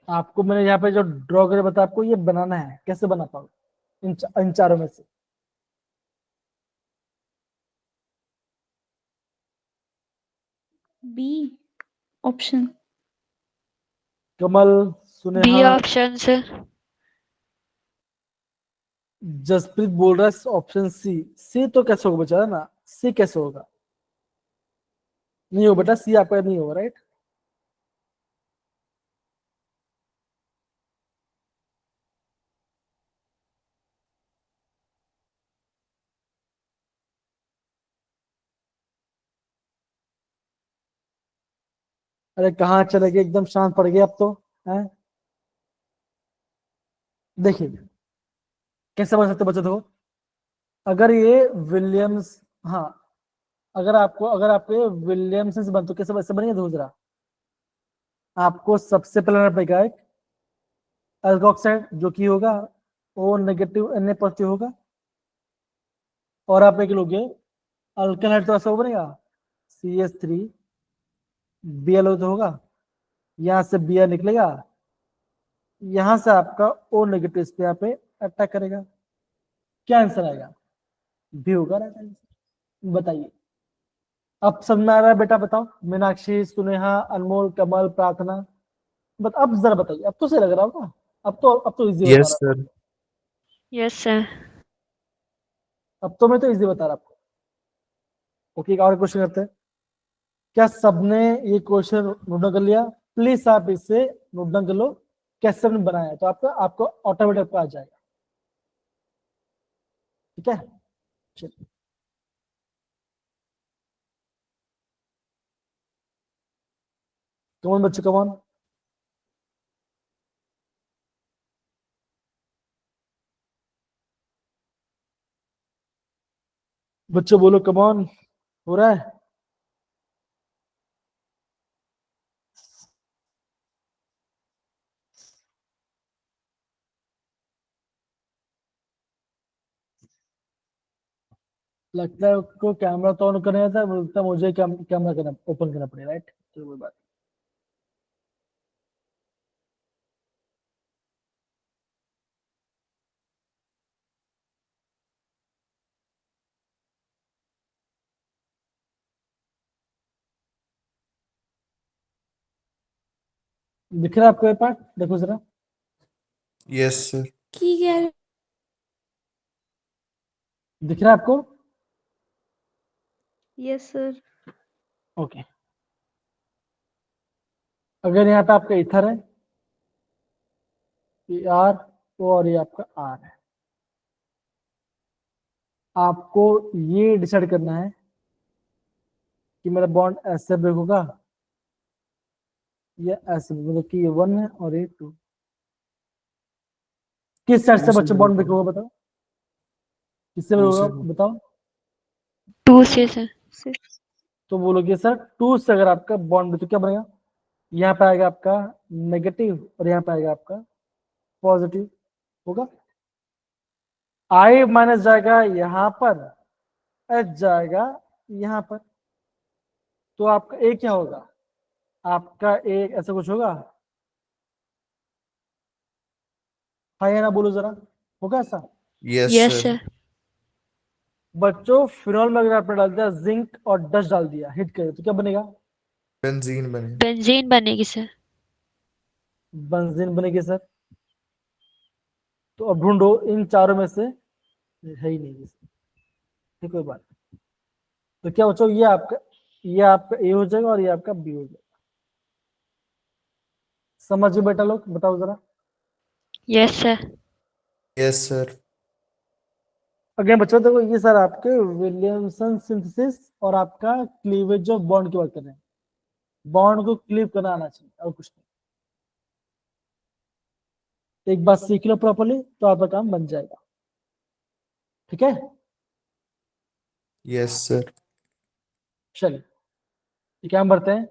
आपको मैंने यहाँ पे जो ड्रॉ करके बताया, आपको ये बनाना है, कैसे बना पाओगे इन चारों में से? B option. Kamal, B Suneha, option sir. Jaspreet बोल रहा है ऑप्शन सी। सी तो कैसे होगा बचा ना, सी कैसे होगा? नहीं हो बेटा, सी आपका नहीं होगा, राइट? अरे कहाँ चले गए, एकदम शांत पड़ गए अब तो, है? देखिए कैसे बन सकते बच्चों, देखो अगर ये विलियम्स, हाँ, अगर आपको ये विलियम्स से बन तो कैसे वैसे बनेगा, देखो जरा। आपको सबसे पहले लेना पड़ेगा एक अल्कोक्साइड, जो कि होगा ओ नेगेटिव Na पॉजिटिव होगा, और आप एक लोगे अल्कल तो ऐसा बनेगा CH3 Bl तो होगा, यहाँ से Br निकलेगा, यहां से आपका O नेगेटिव इस पे यहाँ पे अटैक करेगा। क्या आंसर आएगा? भी होगा, राइट आंसर। बताइए, अब समझ में आ रहा है बेटा? बताओ मीनाक्षी, सुनेहा, अनमोल, कमल, प्रार्थना, अब जरा बताइए, अब तो सही लग रहा होगा। अब तो इजी बता यस रहा हूँ, सर। Yes sir. अब तो मैं तो इजी बता रहा आपको। ओके, एक और क्वेश्चन करते हैं। क्या सबने ये क्वेश्चन नोट डाउन कर लिया? प्लीज आप इसे नोट डाउन कर लो, कैसे हमने बनाया है, तो आपको ऑटोमेटिक आ जाएगा। ठीक है, चलिए। कौन बच्चे, कौन? बच्चे बोलो, कमॉन, हो रहा है? लगता है को कैमरा तो ऑन करना था, लगता है मुझे कैमरा करना ओपन करना पड़ेगा, राइट? चलो कोई बात नहीं। दिख रहा है आपको ये पार्ट, देखो जरा। Yes sir. ठीक है। दिख रहा है आपको? Yes sir. ओके, अगर यहाँ पे आपका इथर है, ये R और ये आपका R है, आपको ये डिसाइड करना है कि मेरा बॉन्ड ऐसे ब्रेक होगा या ऐसे, मतलब कि ये 1 है और ये 2। किस साइड से बच्चे बॉन्ड ब्रेक होगा बताओ, किससे ब्रेक होगा बताओ? 2 से सर। तो बोलोगे सर 2 से अगर आपका बॉन्ड ब्रेक तो क्या बनेगा? यहाँ पे आएगा आपका नेगेटिव और यहाँ पे आएगा आपका पॉजिटिव, होगा। I माइनस जाएगा यहाँ पर, H जाएगा यहाँ पर, तो आपका A क्या होगा? आपका A ऐसा कुछ होगा? हाँ या ना बोलो जरा, होगा ऐसा? Yes yes sir. सर। बच्चों फिनॉल में अगर आपने डाल दिया जिंक और डस्ट डाल दिया हिट करे तो क्या बनेगा? बेंजीन बने। बेंजीन बनेगी सर। बेंजीन बनेगी सर। तो अब ढूंढो इन चारों में से, है ही नहीं इसमें, ठीक कोई बात नहीं। तो क्या बच्चों ये आपका ए हो जाएगा और ये आपका बी हो जाएगा। समझिए बेटा लोग, बताओ जरा। Yes sir. Yes sir. Again बच्चों देखो, ये सर आपके विलियमसन सिंथेसिस और आपका क्लीवेज ऑफ बॉन्ड की बात कर रहे हैं। बॉन्ड को क्लीव करना आना चाहिए और कुछ नहीं। एक बार सीख लो प्रॉपर्ली तो आपका काम बन जाएगा, ठीक है। Yes sir. चलिए ठीक है, हम बढ़ते हैं,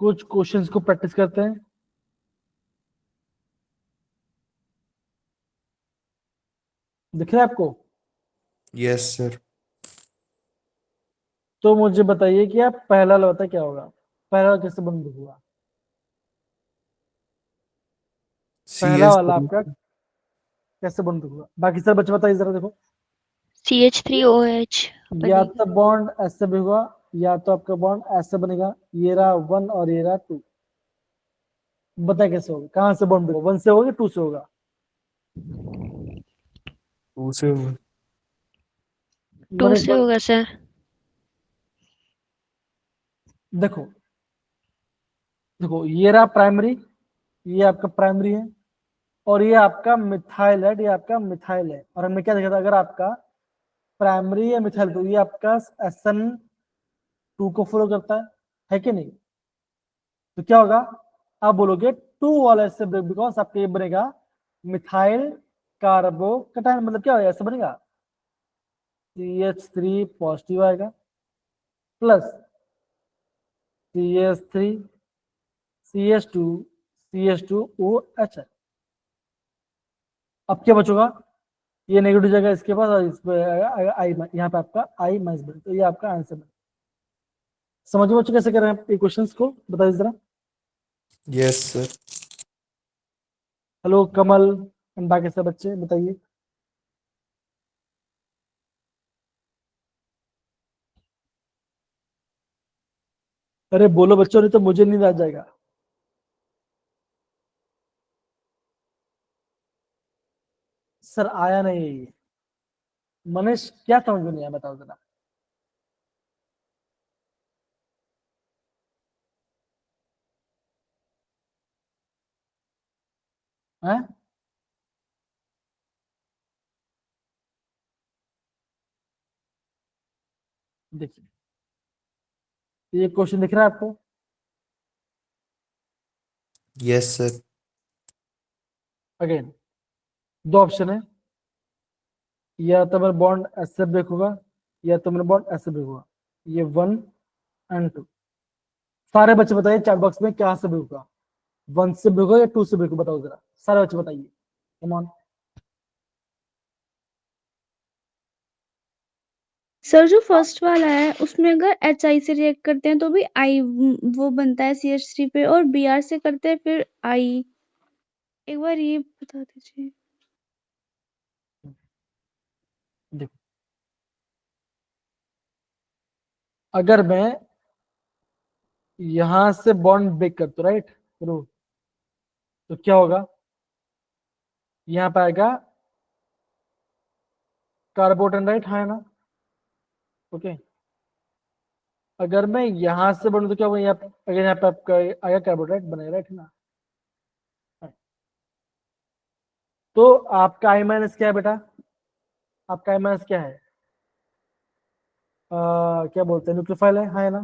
कुछ क्वेश्चंस को प्रैक्टिस करते हैं। दिख रहा है आपको? Yes sir. तो मुझे बताइए कि आप पहला वाला बता क्या होगा, पहला वाला कैसे बंद हुआ? पहला वाला आपका कैसे बंद हुआ? बाकी सब बच्चे बताइए जरा। देखो, CH3OH या बनेगी। तो बॉन्ड ऐसे भी होगा या तो आपका बॉन्ड ऐसे बनेगा, ये रहा 1 और ये रहा 2। बताए कैसे होगा, कहां से बॉन्ड होगा? 1 से होगा 2 से होगा? 2 से हुआ। 2 मनीष से होगा सर। देखो देखो, ये रहा प्राइमरी, ये आपका प्राइमरी है और ये आपका मिथाइल है, ये आपका मिथाइल है। और हमने क्या देखा था, अगर आपका प्राइमरी या मिथाइल तो ये आपका SN2 को फॉलो करता है कि नहीं? तो क्या होगा, आप बोलोगे 2 वाला से बिकॉज आपका ये बनेगा मिथाइल कार्बोकटायन, मतलब क्या होगा, ऐसा बनेगा CH3 पॉजिटिव आएगा प्लस CH3 CH2 CH2OH। अब क्या बचोगा, ये नेगेटिव जगह इसके पास और इस पे आई, यहाँ पे आपका आई माइनस बन, तो ये आपका आंसर बन। समझो बच्चों कैसे कर रहे हैं ये क्वेश्चंस को, बताइए जरा। Yes sir. Hello Kamal and बाकी सब बच्चे बताइए। अरे बोलो बच्चों, नहीं तो मुझे नींद आ जाएगा। सर आया नहीं। मनीष क्या समझ में नहीं आया, बताओ जरा। हैं? देखिए, ये क्वेश्चन दिख रहा है आपको? Yes sir. अगेन दो ऑप्शन है, या तो मेरा बॉन्ड ऐसे ब्रेक होगा या तो मेरा बॉन्ड ऐसे ब्रेक होगा। ये 1 एंड 2। सारे बच्चे बताइए चैट बॉक्स में क्या से ब्रेक होगा, 1 से ब्रेक होगा या 2 से ब्रेक होगा, बताओ जरा सारे बच्चे बताइए, कम ऑन। सर जो फर्स्ट वाला है उसमें अगर HI से रिएक्ट करते हैं तो भी I वो बनता है CH3 पे, और Br से करते हैं फिर I। एक बार ये बता दीजिए। देखो, अगर मैं यहां से बॉन्ड ब्रेक करता हूं राइट, तो क्या होगा, यहाँ पे आएगा कार्बोटन राइट, हाँ है ना? ओके, अगर मैं यहां से बनू तो क्या होगा, यहाँ पे अगर यहाँ पे आपका आएगा कार्बोटाइट बनेगा राइट, है ना? तो आपका आई माइनस क्या है बेटा, आपका आई माइनस क्या है? क्या बोलते हैं, न्यूक्लियोफाइल है, हाँ है ना?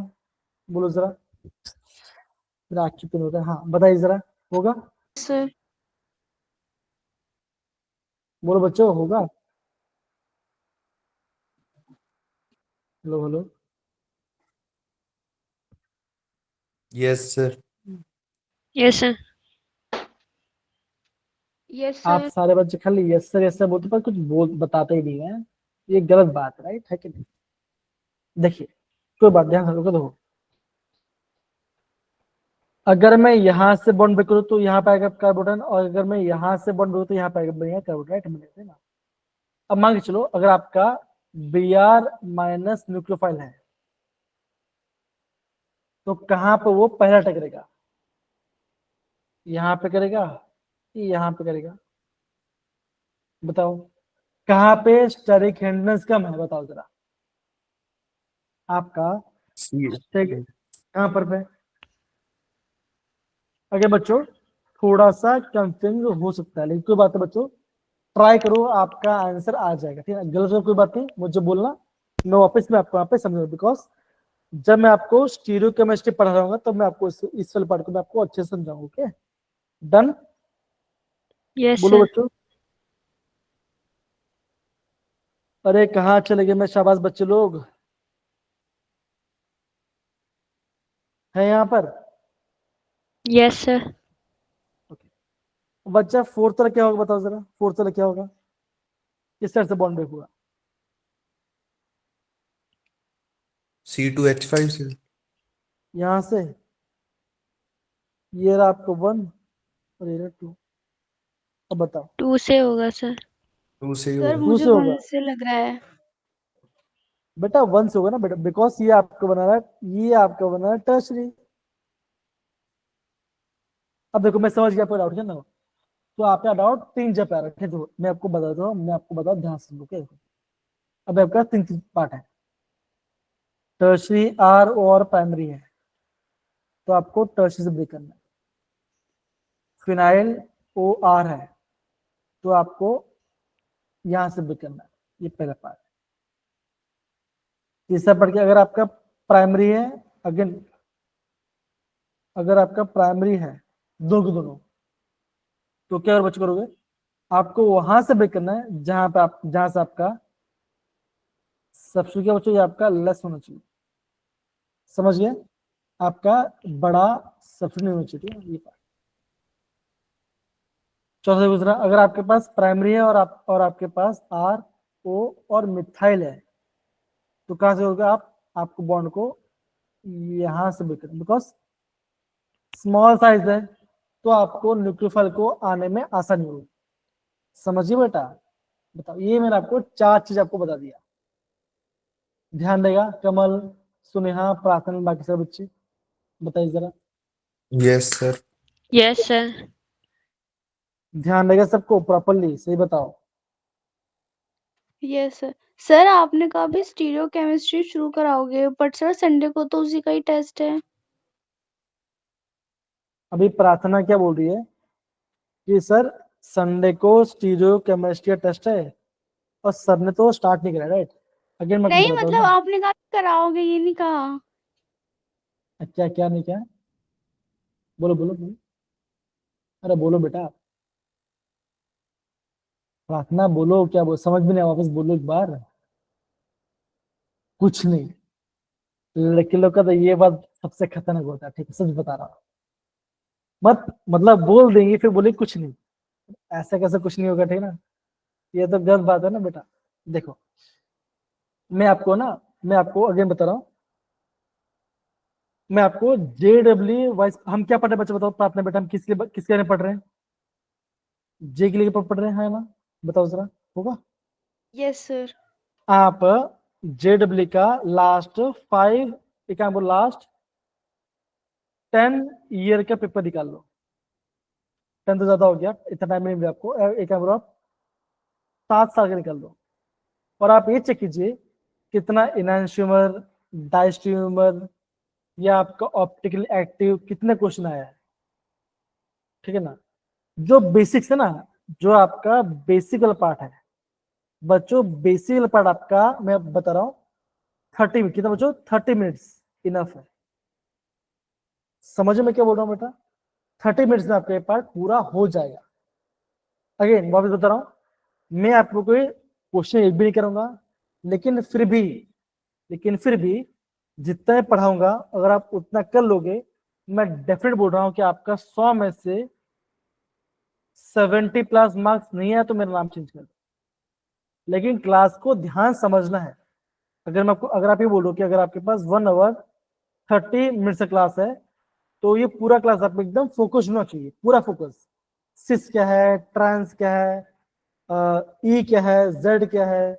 बोलो जरा, मेरा आँख की पिन होता है, हाँ बताइए जरा, होगा? सर बोलो बच्चों, होगा? Hello hello. Yes sir. Yes sir. Yes आप सर। सारे बच्चे खाली यस सर बोलते पर कुछ बोल बताते ही नहीं है, ये गलत बात है राइट, है कि नहीं? देखिए कोई बात, ध्यान रखो, देखो अगर मैं यहाँ से बॉन्ड ब्रेक करूँ तो यहाँ पे आएगा कार्बोटन, और अगर मैं यहाँ से बॉन्ड ब्रेक तो यहाँ पे आएगा बनेगा कार्बोटन, राइट? बनेगा ना? अब मान के चलो अगर आपका Br माइनस न्यूक्लियोफाइल है तो कहाँ पे वो पहला अटैक करेगा? यहाँ पे करेगा कि यहाँ पे करेगा? बताओ कहाँ पे स्टेरिक हिंड्रेंस कम है? बताओ जरा आपका सी कहाँ पर पे? अगर बच्चों थोड़ा सा कंफ्यूज हो सकता है लेकिन कोई बात है बच्चों, ट्राई करो आपका आंसर आ जाएगा। ठीक है, गलत हो कोई बात नहीं, मुझे बोलना, मैं वापस में आपको यहाँ पे समझाऊँ। बिकॉज जब मैं आपको स्टीरियो केमिस्ट्री पढ़ा रहा हूँ तब मैं आपको इस वाले पार्ट को मैं आपको अच्छे से समझाऊंगा। Okay done? यस बोलो सर। बच्चों। अरे कहाँ चले गए मैं शाबाश बच्चे लोग हैं यहाँ पर? Yes sir. बच्चा फोर्थ वाला क्या होगा बताओ जरा, फोर्थ वाला क्या होगा? किस तरह से बॉन्ड ब्रेक हुआ? C2H5 से। यहाँ से ये रहा आपको 1 और ये रहा 2। अब बताओ 2 से होगा सर। 2 से ही सर होगा। मुझे से होगा 1 से लग रहा है। बेटा 1 से होगा ना बेटा, बिकॉज ये आपको बना रहा है, ये आपका बना रहा है टर्शरी। अब देखो मैं समझ गया आपका डाउट है ना, तो आपका डाउट 3 जब आ रखे तो मैं आपको बताता हूँ, मैं आपको बताऊँ ध्यान से। ओके अब आपका 3 पार्ट है, टर्शरी आर और प्राइमरी है, तो आपको टर्शरी से ब्रेक करना है। फिनाइल ओ आर है तो आपको यहां से ब्रेक करना है, ये पहला पार्ट। तीसरा पढ़ के अगर आपका प्राइमरी है, अगेन अगर आपका प्राइमरी है दोनों के दोनों, तो क्या और बच्चे करोगे? आपको वहां से ब्रेक करना है जहां से आपका सबसे क्या बच्चों, ये आपका लेस होना चाहिए। समझ गए? आपका बड़ा सबसे नहीं होना चाहिए ये पार्ट। चौथा दूसरा, अगर आपके पास प्राइमरी है और आपके पास आर ओ और मिथाइल है तो कहां से होगा? आपको बॉन्ड को यहां से ब्रेक करना, बिकॉज स्मॉल साइज है तो आपको न्यूक्लियोफाइल को आने में आसानी होगी। समझिए बेटा? बताओ, ये मैंने आपको 4 चीज आपको बता दिया। ध्यान देगा कमल, सुनेहा, प्रार्थना, बाकी सब बच्चे बताइए जरा। Yes sir. Yes sir. ध्यान देगा सबको प्रॉपरली, सही बताओ। Yes sir. सर आपने कहा अभी स्टीरियो केमिस्ट्री शुरू कराओगे, बट सर संडे को तो उसी का ही टेस्ट है। अभी प्रार्थना क्या बोल रही है कि सर संडे को स्टीरियो केमिस्ट्री टेस्ट है और सर ने तो स्टार्ट नहीं करा, राइट? अगेन मैं नहीं बताता हूँ मतलब ना, आपने कहा कराओगे, ये नहीं कहा। क्या क्या नहीं क्या? बोलो बोलो बोलो, अरे बोलो बेटा, प्रार्थना बोलो, क्या बोल, समझ भी नहीं आया, वापस बोलो एक बार। कुछ नहीं, लड़के लोग का तो ये बात सबसे खतरनाक होता है, ठीक है, सच बता रहा हूँ। मत मतलब बोल देंगे फिर बोले कुछ नहीं, ऐसा कैसे कुछ नहीं होगा, ठीक है ना? ये तो गलत बात है ना बेटा। देखो मैं आपको अगेन बता रहा हूँ, मैं आपको JW वाइस, हम क्या पढ़ रहे हैं बच्चे बताओ, प्रार्थना बेटा हम किसके बारे में पढ़ रहे हैं? जे के लिए पढ़ रहे हैं, है ना? बताओ जरा, होगा? Yes sir. आप JW का लास्ट 5 लास्ट 10 ईयर का पेपर निकाल लो। 10 तो ज्यादा हो गया, इतना टाइम नहीं दिया आपको, एक आप 7 साल का निकाल दो और आप ये चेक कीजिए कितना इनैंशियोमर, डायस्ट्रियोमर या आपका ऑप्टिकली एक्टिव कितने क्वेश्चन आया है, ठीक है ना? जो बेसिक्स है ना, जो आपका बेसिक वाला पार्ट है बच्चों, बेसिक वाला पार्ट आपका मैं बता रहा हूँ 30 मिनट, कितना बच्चों? 30 मिनट्स इनफ है। समझो मैं क्या बोल रहा हूँ बेटा? 30 मिनट्स में आपका ये पार्ट पूरा हो जाएगा। अगेन वापस बता रहा हूँ, मैं आपको कोई क्वेश्चन एक भी नहीं करूंगा, लेकिन फिर भी जितना मैं पढ़ाऊंगा अगर आप उतना कर लोगे, मैं डेफिनेट बोल रहा हूँ कि आपका 100 में से 70 प्लस मार्क्स नहीं है तो मेरा नाम चेंज कर दो। लेकिन क्लास को ध्यान समझना है। अगर आप ये बोलो कि अगर आपके पास 1 आवर 30 मिनट से क्लास है तो ये पूरा क्लास आपको एकदम फोकस होना चाहिए, पूरा फोकस। सिस क्या है, ट्रांस क्या है, ई क्या है, जेड क्या है,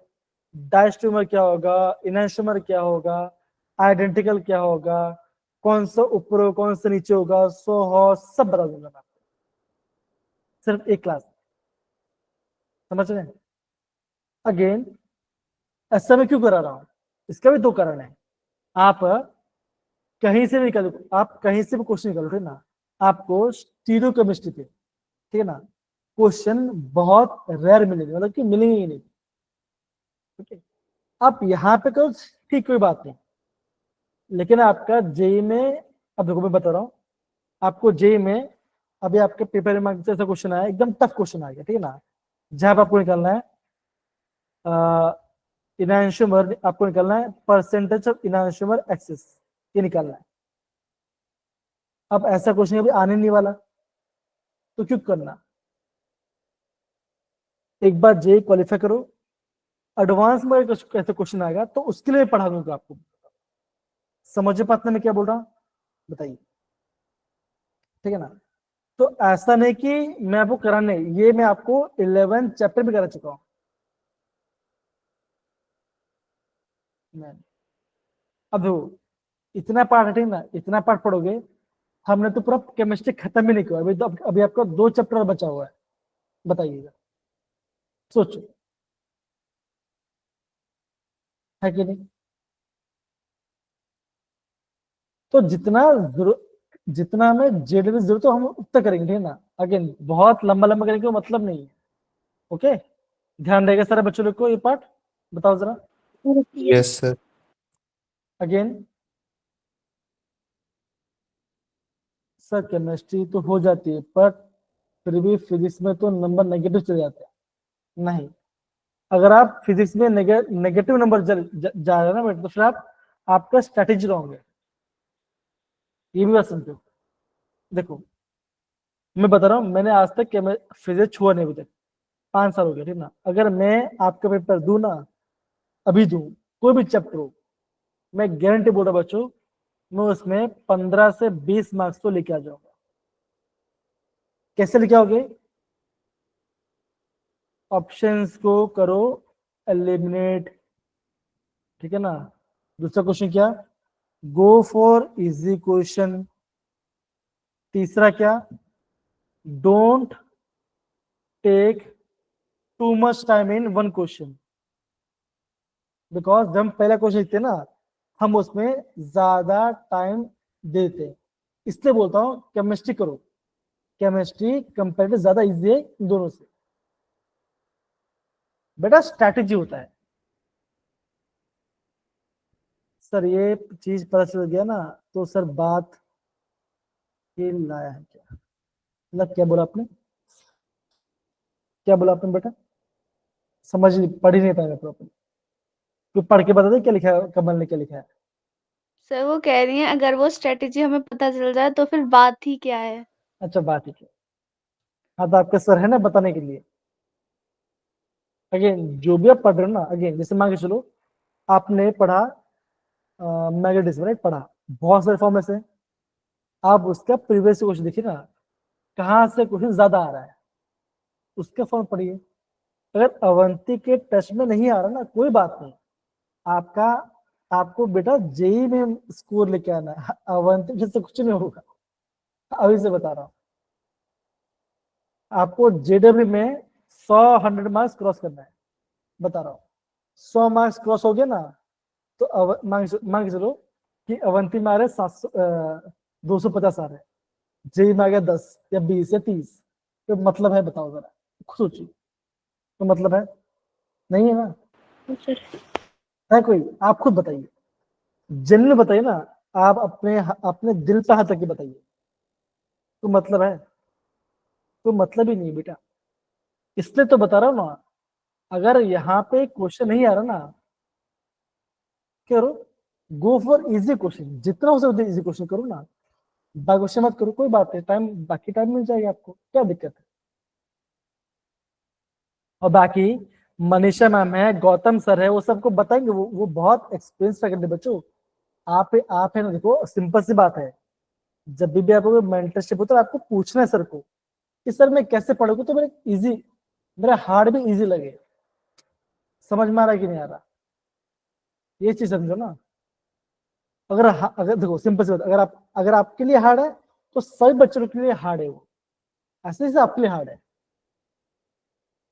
डायस्ट्रोमर क्या होगा, इनैंस्टोमर क्या होगा, आइडेंटिकल क्या होगा, कौन सा ऊपर हो कौन सा नीचे होगा, सो हो, सब बता दूंगा मैं आपको, सिर्फ एक क्लास। समझ रहे हैं? अगेन ऐसा मैं क्यों करा रहा हूं, इसका भी दो कारण है। आप कहीं से भी निकालो, आप कहीं से भी क्वेश्चन निकालो, ठीक ना, आपको स्टीरियो केमिस्ट्री पे, ठीक है ना, क्वेश्चन बहुत रेयर मिलेंगे, मतलब कि मिलेंगे ही नहीं। ठीक है, आप यहाँ पे करो ठीक, कोई बात नहीं, लेकिन आपका जेई में, अब देखो मैं बता रहा हूँ आपको, जेई में अभी आपके पेपर में ऐसा क्वेश्चन आया, एकदम टफ क्वेश्चन आ गया, ठीक है ना, जहां पे आपको निकालना है इनैंशियोमर, आपको निकालना है परसेंटेज ऑफ इनैंशियोमर एक्सेस, ये निकालना है। अब ऐसा क्वेश्चन अभी आने नहीं वाला, तो क्यों करना, एक बार जेई क्वालिफाई करो, एडवांस में कैसे क्वेश्चन आएगा तो उसके लिए पढ़ा दूंगा आपको। समझ पाते मैं क्या बोल रहा हूँ, बताइए, ठीक है ना। तो ऐसा नहीं कि मैं आपको कराने, ये मैं आपको 11 चैप्टर में करा चुका हूँ मैं। अब देखो, इतना पार्ट है ना, इतना पार्ट पढ़ोगे, हमने तो पूरा केमिस्ट्री खत्म ही नहीं किया अभी, तो अभी आपका 2 चैप्टर बचा हुआ है, बताइएगा, सोचो, है कि नहीं। तो जितना हमें जेड में जरूरत हो हम उतना करेंगे, ठीक है ना। अगेन बहुत लंबा लंबा करेंगे तो मतलब नहीं है, ओके। ध्यान रहेगा सारे बच्चों लोग को ये पार्ट, बताओ जरा। Yes sir. Again sir chemistry तो हो जाती है, पर फिर भी फिजिक्स में तो नंबर नेगेटिव चले जाते हैं। नहीं, अगर आप फिजिक्स में नेगेटिव नंबर जा रहे हैं ना बेटा, तो फिर आपका स्ट्रेटेजी रॉन्ग है, ये भी बात समझो। देखो मैं बता रहा हूँ, मैंने आज तक फिजिक्स छुआ नहीं अभी तक, 5 साल हो गया, ठीक ना। अगर मैं आपका पेपर दूं ना, अभी दूं, कोई भी चैप्टर हो, मैं गारंटी बोल रहा बच्चों, मैं उसमें 15 से 20 मार्क्स तो लेके आ जाऊंगा। कैसे लेके आओगे, ऑप्शंस को करो एलिमिनेट, ठीक है ना। दूसरा क्वेश्चन क्या, गो फॉर इजी क्वेश्चन। तीसरा क्या, don't take too much time in one question, because जब हम पहला क्वेश्चन लिखते हैं ना, हम उसमें ज्यादा टाइम देते हैं, इसलिए बोलता हूँ केमिस्ट्री करो, केमिस्ट्री कंपेरेटिव ज्यादा इजी है इन दोनों से। बेटा स्ट्रैटेजी होता है सर, ये चीज पता चल गया ना, तो सर बात ये लाया है क्या, मतलब क्या बोला आपने, क्या बोला आपने बेटा, समझ पढ़ ही नहीं पाया प्रॉपर, तो पढ़ के बता दे क्या लिखा है कमल ने, क्या लिखा है। सर वो कह रही हैं अगर वो स्ट्रेटेजी हमें पता चल जाए तो फिर बात ही क्या है। अच्छा बात ही क्या, हाँ तो आपके सर है ना बताने के लिए। अगेन जो भी आप पढ़ रहे हो ना, अगेन जैसे मान के चलो आपने पढ़ा मैग्नेटिज्म, राइट, पढ़ा, बहुत सारे फॉर्म में से, आप उसका प्रीवियस क्वेश्चन देखिए ना, कहाँ से क्वेश्चन ज्यादा आ रहा है, उसका फॉर्म पढ़िए। अगर अवंती के टेस्ट में नहीं आ रहा ना, कोई बात नहीं, आपका आपको बेटा जेई में स्कोर लेके आना है, अवंती से कुछ नहीं होगा, अभी से बता रहा हूँ। आपको जेडब्ल्यू में 100 मार्क्स क्रॉस करना है, बता रहा हूँ। 100 मार्क्स क्रॉस हो गया ना, तो मान के चलो कि अवंती में आ रहे 250 आ रहे, जेई में आ गया 10 या 20 या 30, तो मतलब है, बताओ जरा, खुद सोचिए, तो मतलब है नहीं है ना, है कोई, आप खुद बताइए, जनरल बताइए ना, आप अपने अपने दिल पे हाथ रख के बताइए, तो मतलब है, तो मतलब ही नहीं बेटा, इसलिए तो बता रहा हूँ ना, अगर यहाँ पे क्वेश्चन नहीं आ रहा ना, क्या करो, गो फॉर इजी क्वेश्चन, जितना हो सकता है इजी क्वेश्चन करो ना, बाकी क्वेश्चन मत करो, कोई बात नहीं, टाइम बाकी टाइम मिल जाएगा आपको, क्या दिक्कत है। और बाकी मनीषा मैम है, गौतम सर है, वो सबको बताएंगे, वो बहुत एक्सपीरियंस फैकल्टी बच्चों। आप है ना, देखो सिंपल सी बात है, जब भी आपको मेंटरशिप होता है आपको पूछना है सर को कि सर मैं कैसे पढ़ूंगा तो मेरे इजी मेरा हार्ड भी इजी लगे। समझ में आ रहा है कि नहीं आ रहा? ये चीज समझो ना। अगर देखो सिंपल सी बात, अगर आपके लिए हार्ड है तो सभी बच्चों के लिए हार्ड है वो, ऐसे ही आपके लिए हार्ड है,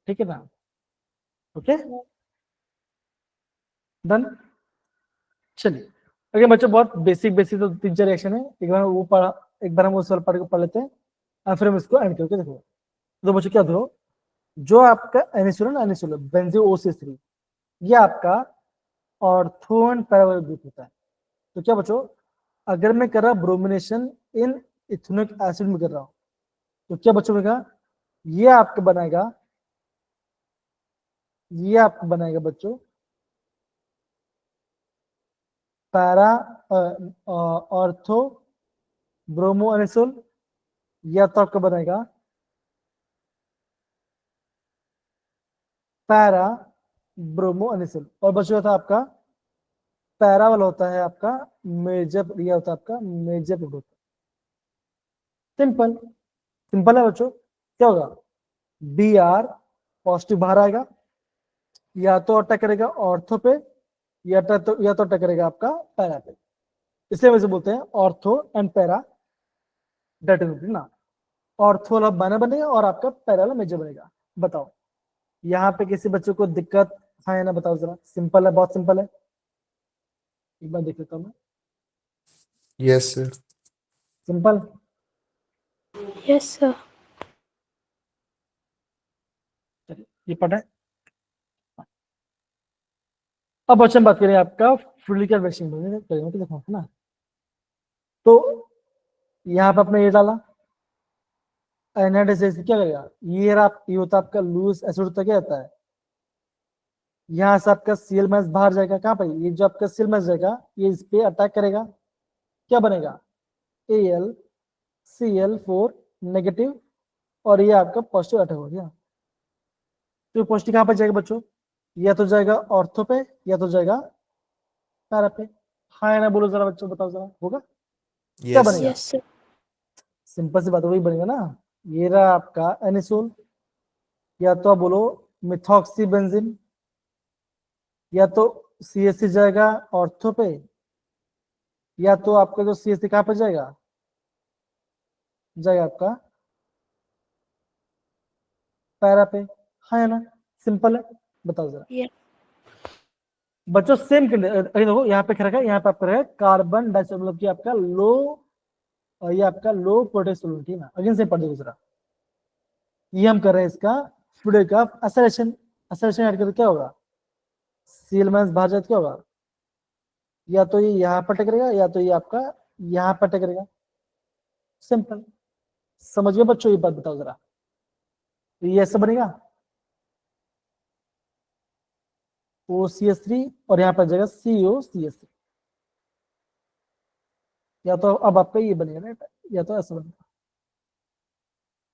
ठीक है ना? Okay, done. चलिए अगर बच्चों बहुत बेसिक बेसिक तो 3-4 रिएक्शन है, एक बार वो पढ़ा, एक बार हम उस वाले पार्ट को पढ़ लेते हैं और फिर हम इसको एंड करके देखो। तो बच्चों क्या देखो, जो आपका NaCl बेंजोओसी3 ये आपका ऑर्थो एंड पैरा ग्रुप होता है। तो क्या बच्चों, अगर मैं कर रहा ब्रोमिनेशन इन इथेनोइक एसिड में कर रहा हूं तो क्या बच्चों में कहा, ये आपका बनाएगा बच्चों पैरा ऑर्थो ब्रोमो एनिसोल, या तो आपका बनेगा पैरा ब्रोमो एनिसोल। और बच्चों था आपका पैरा वाला होता है आपका मेजर, यह होता है आपका मेजर ग्रुप। सिंपल सिंपल है बच्चों। क्या होगा, Br पॉजिटिव बाहर आएगा, या तो अटैक करेगा ऑर्थो पे, या तो अटैक करेगा आपका पैरा पे। इसलिए वैसे बोलते हैं ऑर्थो एंड पैरा डेटोनेटर ना। ऑर्थो वाला माइनर बनेगा और आपका पैरा वाला मेजर बनेगा। बताओ यहाँ पे किसी बच्चों को दिक्कत है या ना, बताओ जरा। सिंपल है, बहुत सिंपल है, एक बार देख लेता हूँ मैं। Yes sir. Simple, yes sir. चलिए ये पढ़ा है। अब बच्चों बात करें आपका फ्लूइडिक वैक्सीन करेंगे, देखो है ना। तो यहाँ पे आपने ये डाला एनाइड्स, क्या करेगा, ये होता है आपका लूज एसिड होता है, क्या होता है, यहाँ से आपका Cl माइनस बाहर जाएगा। कहाँ पे, ये जो आपका Cl माइनस जाएगा ये इस पे अटैक करेगा, क्या बनेगा AlCl4 नेगेटिव, और ये आपका पॉजिटिव अटैक हो गया। तो पॉजिटिव कहाँ पे जाएगा बच्चों, या तो जाएगा ऑर्थो पे या तो जाएगा पैरा पे। हाँ या ना बोलो जरा बच्चों, बताओ जरा, होगा क्या यस बनेगा? Yes sir. सिंपल सी बात वही बनेगा ना। ये रहा आपका एनिसोल, या तो आप बोलो मिथॉक्सी बेंजीन, या तो CH3 जाएगा ऑर्थो पे, या तो आपका जो CH3 कहाँ पे जाएगा आपका पैरा पे। हाँ या ना, सिंपल है, बताओ जरा Yes. बच्चों। सेम देखो यहाँ पे रखा है, यहाँ पे आपका रखा है कार्बन डाइऑक्साइड, मतलब कि आपका ये आपका लो प्रोटेस्ट सोल्यूट, ठीक है ना। अगेन से पढ़ दो जरा, ये हम कर रहे हैं इसका फ्लूइड का एसेलेशन ऐड करके क्या होगा, Cl माइनस बाहर जाए क्या होगा, या तो ये यहाँ पर टकरेगा या तो ये आपका यहाँ पर टकरेगा। सिंपल, समझ गए बच्चों? ये बात बताओ जरा, तो ये ऐसा बनेगा OCH3 और यहाँ पर जाएगा COCH3, या तो अब आपका ये बनेगा ना, या तो ऐसा बनेगा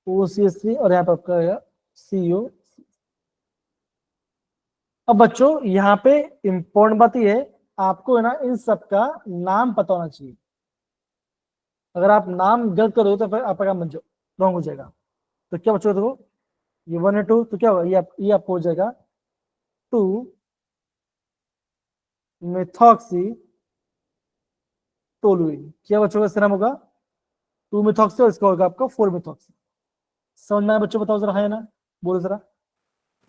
OCH3 और यहाँ पर आपका CO। अब बच्चों यहाँ पे इंपॉर्टेंट बात ये है, आपको है ना इन सब का नाम पता होना चाहिए। अगर आप नाम गलत करोगे तो फिर आपका काम रॉन्ग हो जाएगा। तो क्या बच्चों देखो, ये 1 और 2, तो क्या होगा, ये आपको हो जाएगा 2 मिथॉक्सी टोलुइन। क्या बच्चों का इसका नाम होगा 2 मिथॉक्सी, और इसका होगा आपका 4 मिथॉक्सी। समझ में आया बच्चों? बताओ जरा, हाँ या ना बोलो जरा।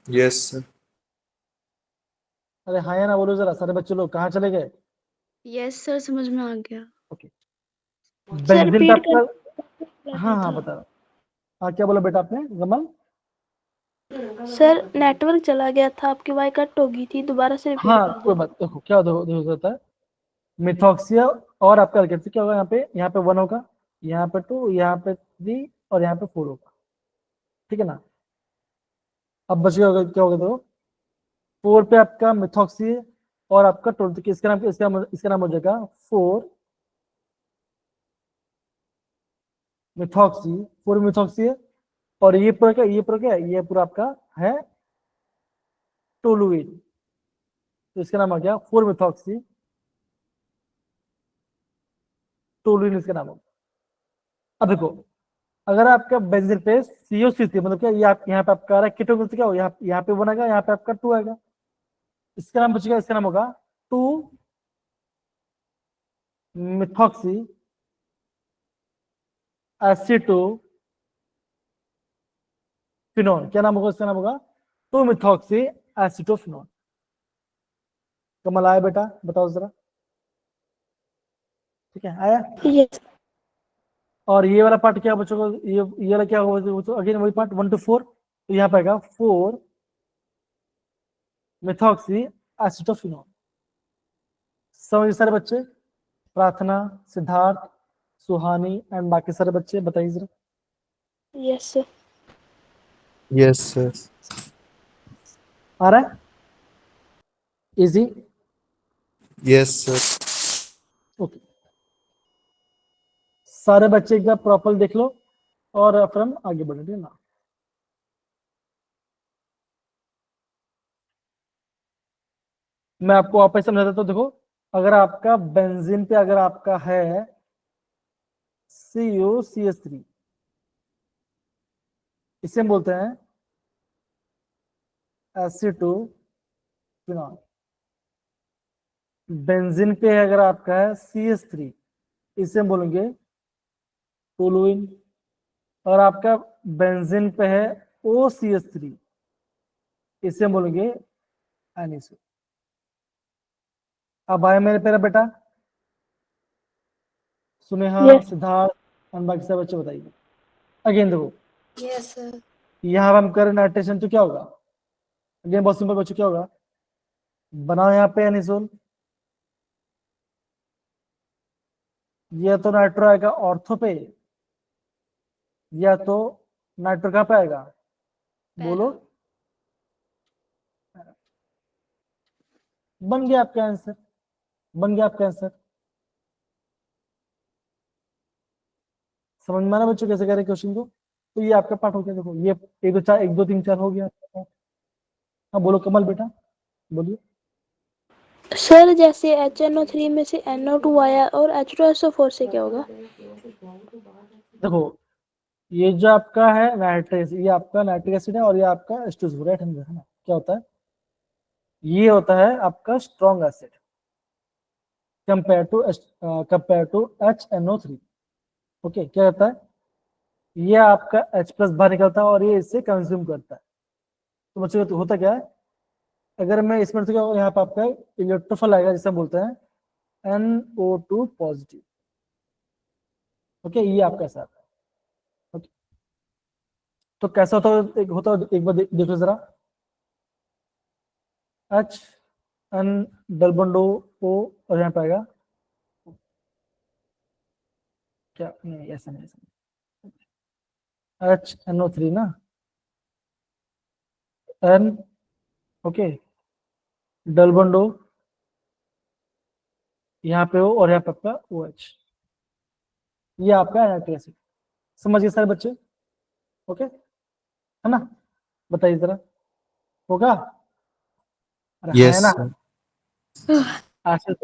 Yes sir. अरे हाँ या ना बोलो जरा, सारे बच्चे लोग कहाँ चले गए? यस सर, समझ में आ गया। ओके, सर बेंजीन रिपीट आपका, कर हाँ हाँ बता रहा। हाँ क्या बोला बेटा आपने गमल? सर नेटवर्क चला गया था, आपकी आवाज कट हो गई थी, दोबारा से रिपीट हाँ कर कोई दो। बात, देखो क्या होता है, मिथॉक्सिया और आपका अल्केन क्या होगा, यहाँ पे 1 होगा, यहाँ पे 2, यहाँ पे 3 और यहाँ पे 4 होगा, ठीक है ना। अब बच गया क्या होगा, देखो 4 पे आपका मिथॉक्सी और आपका टोटल, इसका नाम हो जाएगा 4 मिथॉक्सी, 4 मिथॉक्सी है। और ये पूरा क्या है, ये पूरा आपका है टोलुइन, तो इसका नाम आ गया 4 मिथॉक्सी टोलुइन, इसका नाम होगा। अब देखो अगर आपका बेंजीन पे COC3 मतलब क्या, ये आप यहाँ पे आपका आ रहा है कीटोन, क्या हो यहाँ पे बनेगा, यहाँ पे आपका 2 आएगा, इसका नाम बचेगा, इसका नाम होगा 2 मिथॉक्सी एसिटोफिनोन। क्या नाम होगा इसका? नाम होगा 2 मिथॉक्सी एसिटोफिनोन। कमल आया बेटा, बताओ जरा। ठीक है, आया। यस और ये वाला पार्ट क्या बच्चों को, ये वाला क्या होगा बच्चों? अगेन वही पार्ट 1 to 4, तो यहाँ पे आएगा 4 मिथॉक्सी एसिटोफिनोन। समझ सारे बच्चे? प्रार्थना, सिद्धार्थ, सुहानी एंड बाकी सारे बच्चे बताइए जरा। Yes sir Yes, sir. आ रहा है? इजी? Yes, sir. ओके, सारे बच्चे एक बार प्रॉपर देख लो और फिर हम आगे बढ़ेंगे ना। मैं आपको वापस समझा देता हूं। देखो, अगर आपका बेंजीन पे अगर आपका है CuCH3, इसे हम बोलते हैं एसिटोफिनॉल। बेंजीन पे अगर आपका है CH3, इसे हम बोलेंगे टोलुइन। और आपका बेंजीन पे है OCH3, इसे हम बोलेंगे एनिसोन। अब आए मेरे प्यारे बेटा, सुनेहा, Yes. सिद्धार्थ और बाकी सब बच्चे बताइए। अगेन देखो, यस सर। यहाँ हम करें नाइट्रेशन तो क्या होगा? अगेन बहुत सिंपल बच्चों, क्या होगा? बनाओ यहाँ पे एनिसोन, या तो नाइट्रो आएगा ऑर्थो पे, या तो नाइट्रो कहाँ पे आएगा? बोलो। बन गया आपका आंसर, बन गया आपका आंसर। समझ में आ रहा बच्चों कैसे करें क्वेश्चन को? तो ये आपका पार्ट हो गया। देखो ये 1 2 4 1 2 3 4 हो गया आपका part। हाँ बोलो कमल बेटा, बोलिए। सर जैसे HNO3 में से NO2 आया और H2SO4 से क्या होगा? देखो, ये जो आपका है नाइट्रिक, ये आपका नाइट्रिक एसिड है और ये आपका H2SO4 है ना। क्या होता है? ये होता है आपका strong acid compare to HNO3। Okay, क्या होता है? ये आपका H प्लस बाहर निकलता है और ये इससे कंज्यूम करता है। तो बच्चों तो होता क्या है, अगर मैं इसमें से यहाँ पे आपका इलेक्ट्रोफिल आएगा, जिसे हम बोलते हैं NO2 पॉजिटिव। ओके, ये आपका ऐसा आता है। ओके, तो कैसा होता है? एक होता है, एक बार देखो जरा, HN डबल बॉन्ड O और यहाँ पे आएगा क्या? नहीं ऐसा नहीं, HNO3 ना, N, okay, double bond O, यहाँ पे O और यहाँ पे आपका OH। ये आपका नाइट्रिक एसिड। समझ गए सारे बच्चे? ओके है ना? बताइए जरा, होगा? अरे Yes, है ना? sir. एसिड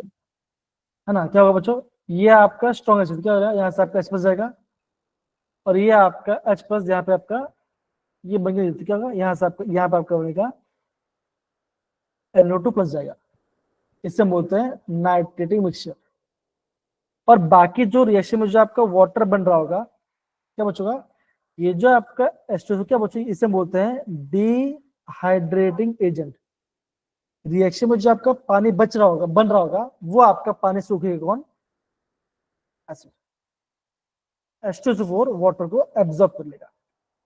है ना? क्या होगा बच्चों? ये आपका स्ट्रॉन्ग एसिड, क्या हो रहा है? यहाँ से आपका H प्लस जाएगा और ये आपका H प्लस यहाँ पे आपका ये बन गया, क्या होगा? यहाँ से आपका, यहाँ पे आपका बनेगा NO2 प्लस जाएगा। इससे हम बोलते हैं नाइट्रेटिक मिक्सचर। और बाकी जो रिएक्शन में जो आपका वाटर बन रहा होगा, क्या बचोगा? ये जो आपका H2SO क्या बचेगा? इसे हम बोलते हैं डिहाइड्रेटिंग एजेंट। रिएक्शन में जो आपका पानी बच रहा होगा, बन रहा होगा, वो आपका पानी सूखेगा कौन? एसिड। H2SO4 वाटर को एब्जॉर्ब कर लेगा,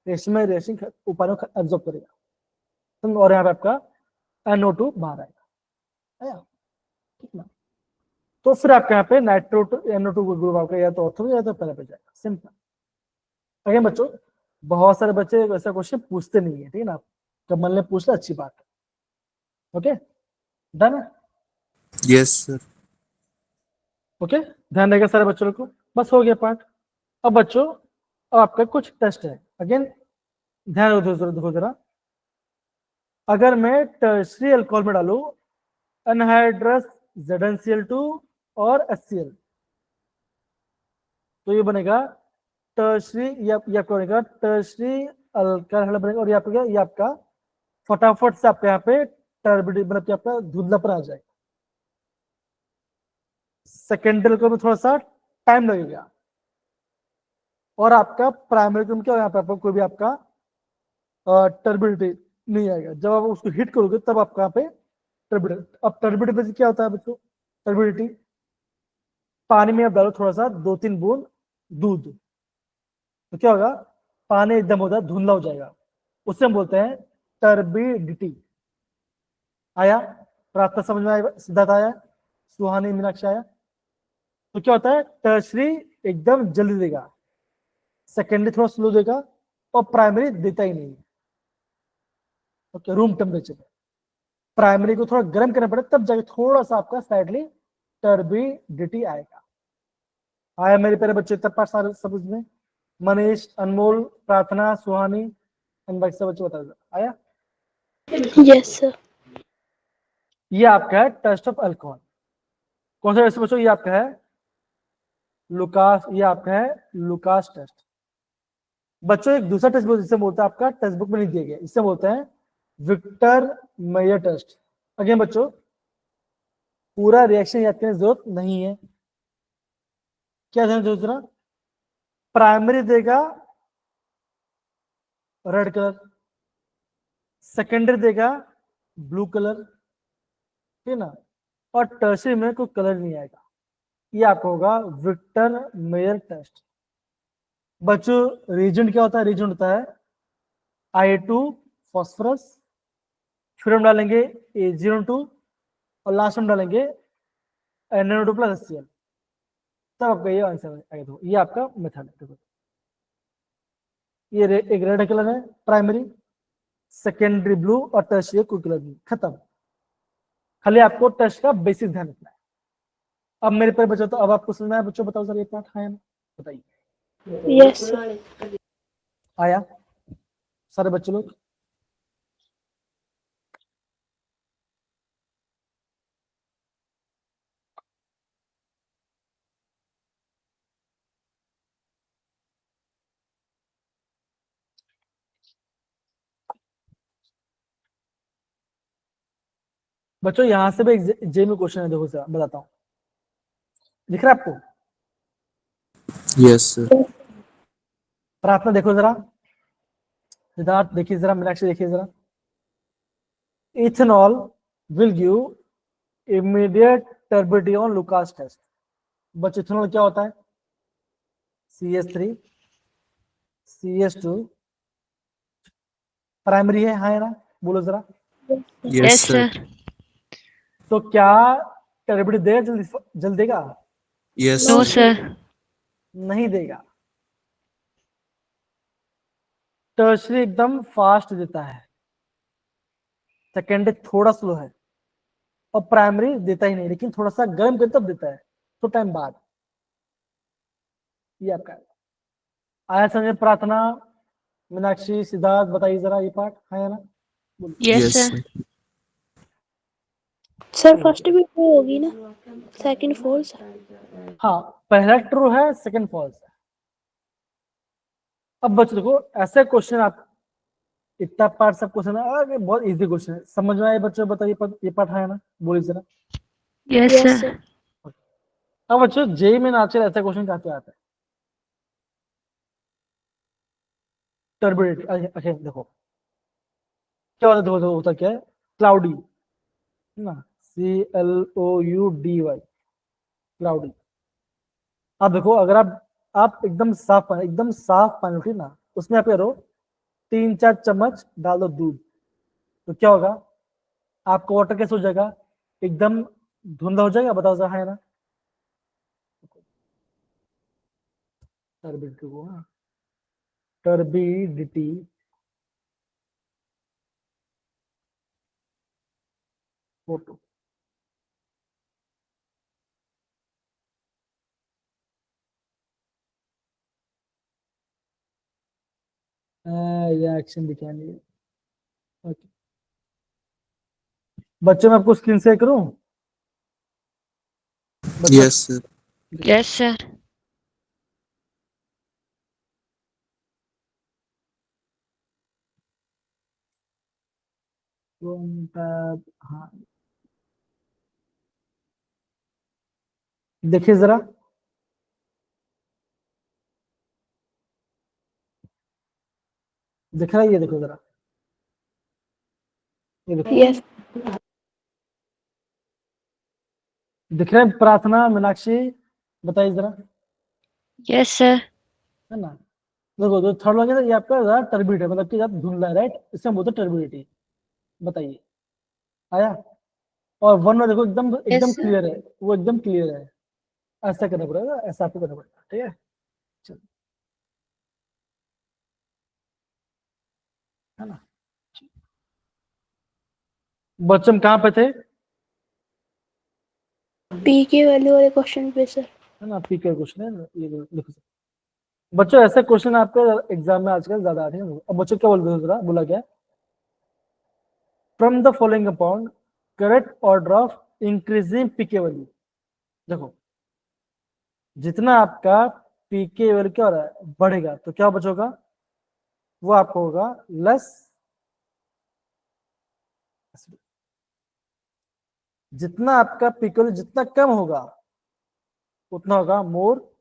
रिएक्शन में रिएक्शन पानी को एब्जॉर्ब करेगा, और यहाँ पे आपका NO2 बाहर आएगा। ठीक ना? तो फिर आपके यहाँ पे नाइट्रो NO2 ग्रुप आपका या तो ऑर्थो या तो पहले पे जाएगा। सिंपल। अगेन बच्चों, बहुत सारे बच्चे ऐसा क्वेश्चन पूछते नहीं है, ठीक है ना? कमल ने पूछा, अच्छी बात है। ओके, डन है? Yes, sir. ओके, ध्यान रहेगा सारे बच्चों को। बस हो गया पार्ट। अब बच्चों, अब आपका कुछ टेस्ट है। अगेन ध्यान देखो जरा, अगर मैं टर्शियरी अल्कोहल में डालू एनहाइड्रस ZnCl2 और HCl, तो ये बनेगा टर्शरी, ये आपका बनेगा टर्शरी अल्काइल बनेगा, और ये आपका ये आपका फटाफट से आपका यहाँ पे टर्बिडिटी मतलब कि आपका धुंधलापन आ जाएगा। सेकेंडरी अल्कोहल में थोड़ा सा टाइम लगेगा, और आपका प्राइमरी अल्कोहल में क्या होगा, यहाँ पे आपको कोई भी आपका टर्बिडिटी नहीं आएगा। जब आप उसको हिट करोगे तब आपका यहाँ पे टर्बिडिटी। अब टर्बिडिटी क्या होता है बच्चों, टर्बिडिटी पानी में आप डालो थोड़ा सा 2-3 बूंद दूध, तो क्या होगा, पानी एकदम होता है धुंधला हो जाएगा, उससे हम बोलते हैं टर्बिडिटी। आया प्रार्थना समझ में आया, सिद्धार्थ आया, सुहानी, मीनाक्षी आया। तो क्या होता है, टर्शरी एकदम जल्दी देगा, सेकेंडरी थोड़ा स्लो देगा, और प्राइमरी देता ही नहीं। ओके, रूम टेम्परेचर पे प्राइमरी को थोड़ा गर्म करना पड़े तब जाके थोड़ा सा आपका स्लाइटली टर्बिडिटी आएगा। आया मेरे प्यारे बच्चे, तब पास सारे सब में मनीष, अनमोल, प्रार्थना, सुहानी, बाकी सब बच्चे बता दो। आया? Yes sir. ये आपका है टेस्ट ऑफ अल्कोहल। कौन सा टेस्ट बच्चों, ये आपका है लुकास, ये आपका है लुकास टेस्ट। बच्चों एक दूसरा टेस्ट जिसे बोलते हैं, आपका टेक्स्ट बुक में नहीं दिया गया, इससे बोलते हैं विक्टर मेयर टेस्ट। अगेन बच्चों पूरा रिएक्शन याद करने की जरूरत नहीं है, क्या ध्यान दूसरा, प्राइमरी देगा रेड कलर, सेकेंडरी देगा ब्लू कलर, ठीक है ना, और टर्शरी में कोई कलर नहीं आएगा। ये आपको होगा विक्टर मेयर टेस्ट। बच्चों रीजन क्या होता है, रीजन होता है I2 फॉस्फोरस, फिर हम डालेंगे A02, और लास्ट में डालेंगे NaO2 प्लस HCl, तब आपका ये आंसर आएगा। ये आपका मेथड है। देखो ये एक रेड कलर है प्राइमरी, सेकेंडरी ब्लू, और टर्शियरी कोई कलर नहीं, खत्म। खाली आपको टेस्ट का बेसिक ध्यान रखना है। अब मेरे पे बच्चों, तो अब आपको सुनना है बच्चों, बताओ सर ये पार्ट है ना, बताइए। Yes sir. आया सारे बच्चे लोग? बच्चों यहां से भी एक जे में क्वेश्चन है, देखो सर बताता हूँ, दिख रहा है आपको? Yes, sir. प्रार्थना देखो जरा, सिद्धार्थ देखिए जरा, मीनाक्षी देखिए जरा। Ethanol will give immediate turbidity on Lucas test. बच्चों इथेनॉल क्या होता है, CH3 CH2 प्राइमरी है, हाँ है ना, बोलो जरा। Yes, sir. तो क्या टर्बिडिटी देगा, जल्दी देगा? Yes, No, sir. sir. नहीं देगा। टर्शरी एकदम फास्ट देता है, सेकेंडरी थोड़ा स्लो है, और प्राइमरी देता ही नहीं, लेकिन थोड़ा सा गर्म कर तब देता है, तो टाइम बाद। ये आपका आया समझ में? प्रार्थना, मीनाक्षी, सिद्धार्थ बताइए जरा, ये पार्ट है ना? Yes, sir. sir. Sir first भी ट्रू होगी ना, सेकंड फॉल्स। हाँ पहला ट्रू है, सेकंड फॉल्स है। अब बच्चों देखो ऐसे क्वेश्चन, आप इतना पार्ट सब क्वेश्चन है, बहुत इजी क्वेश्चन है, समझ में आए बच्चों? बताइए ये पार्ट है ना, बोलिए जरा। Yes, yes sir. सर। अब बच्चों जेई में नाचर ऐसा क्वेश्चन कहते आता है, टर्बिडिटी। अच्छा देखो क्या होता है, देखो होता क्या है, क्लाउडी ना, CLOUDY, क्लाउडी। अब देखो अगर आप एकदम साफ पानी उठी ना, उसमें आप करो 3-4 चम्मच डाल दो दूध, तो क्या होगा, आपका वाटर कैसे हो जाएगा, एकदम धुंधला हो जाएगा। बताओ जरा, है ना? टर्बिडिटी को, टर्बिडिटी फोटो, रिएक्शन दिखाएंगे। ओके बच्चों मैं आपको स्क्रीन शेयर करूं? बच्चों Yes, sir. Yes, sir. हाँ देखिए जरा, दिख रहा है? ये देखो जरा, ये देखो, यस दिख रहा है? प्रार्थना, मीनाक्षी, बताइए जरा, Yes, sir. है ना? देखो जो थर्ड वाला ये आपका ज्यादा टर्बिड है, मतलब कि ज्यादा धुंधला है, राइट? इससे हम बोलते हैं टर्बिडिटी। बताइए, आया? और वन में देखो एकदम एकदम sir. क्लियर है, वो एकदम क्लियर है। ऐसा करना पड़ेगा, ऐसा आपको करना पड़ेगा, ठीक है? चलो, है ना? बच्चों हम कहाँ पे थे? पी के वैल्यू वाले क्वेश्चन पे सर। है ना? पी के क्वेश्चन है, ये लिखो बच्चों। ऐसे क्वेश्चन आपके एग्जाम में आजकल ज्यादा आते हैं। अब बच्चों क्या बोलते हैं जरा, बोला क्या? From the following compound correct order of increasing pK value. देखो, जितना आपका पीके वैल्यू क्या हो रहा है, बढ़ेगा, तो क्या बचोगा? वो आपको होगा लेस। जितना आपका पीके वैल्यू जितना कम होगा, उतना होगा मोर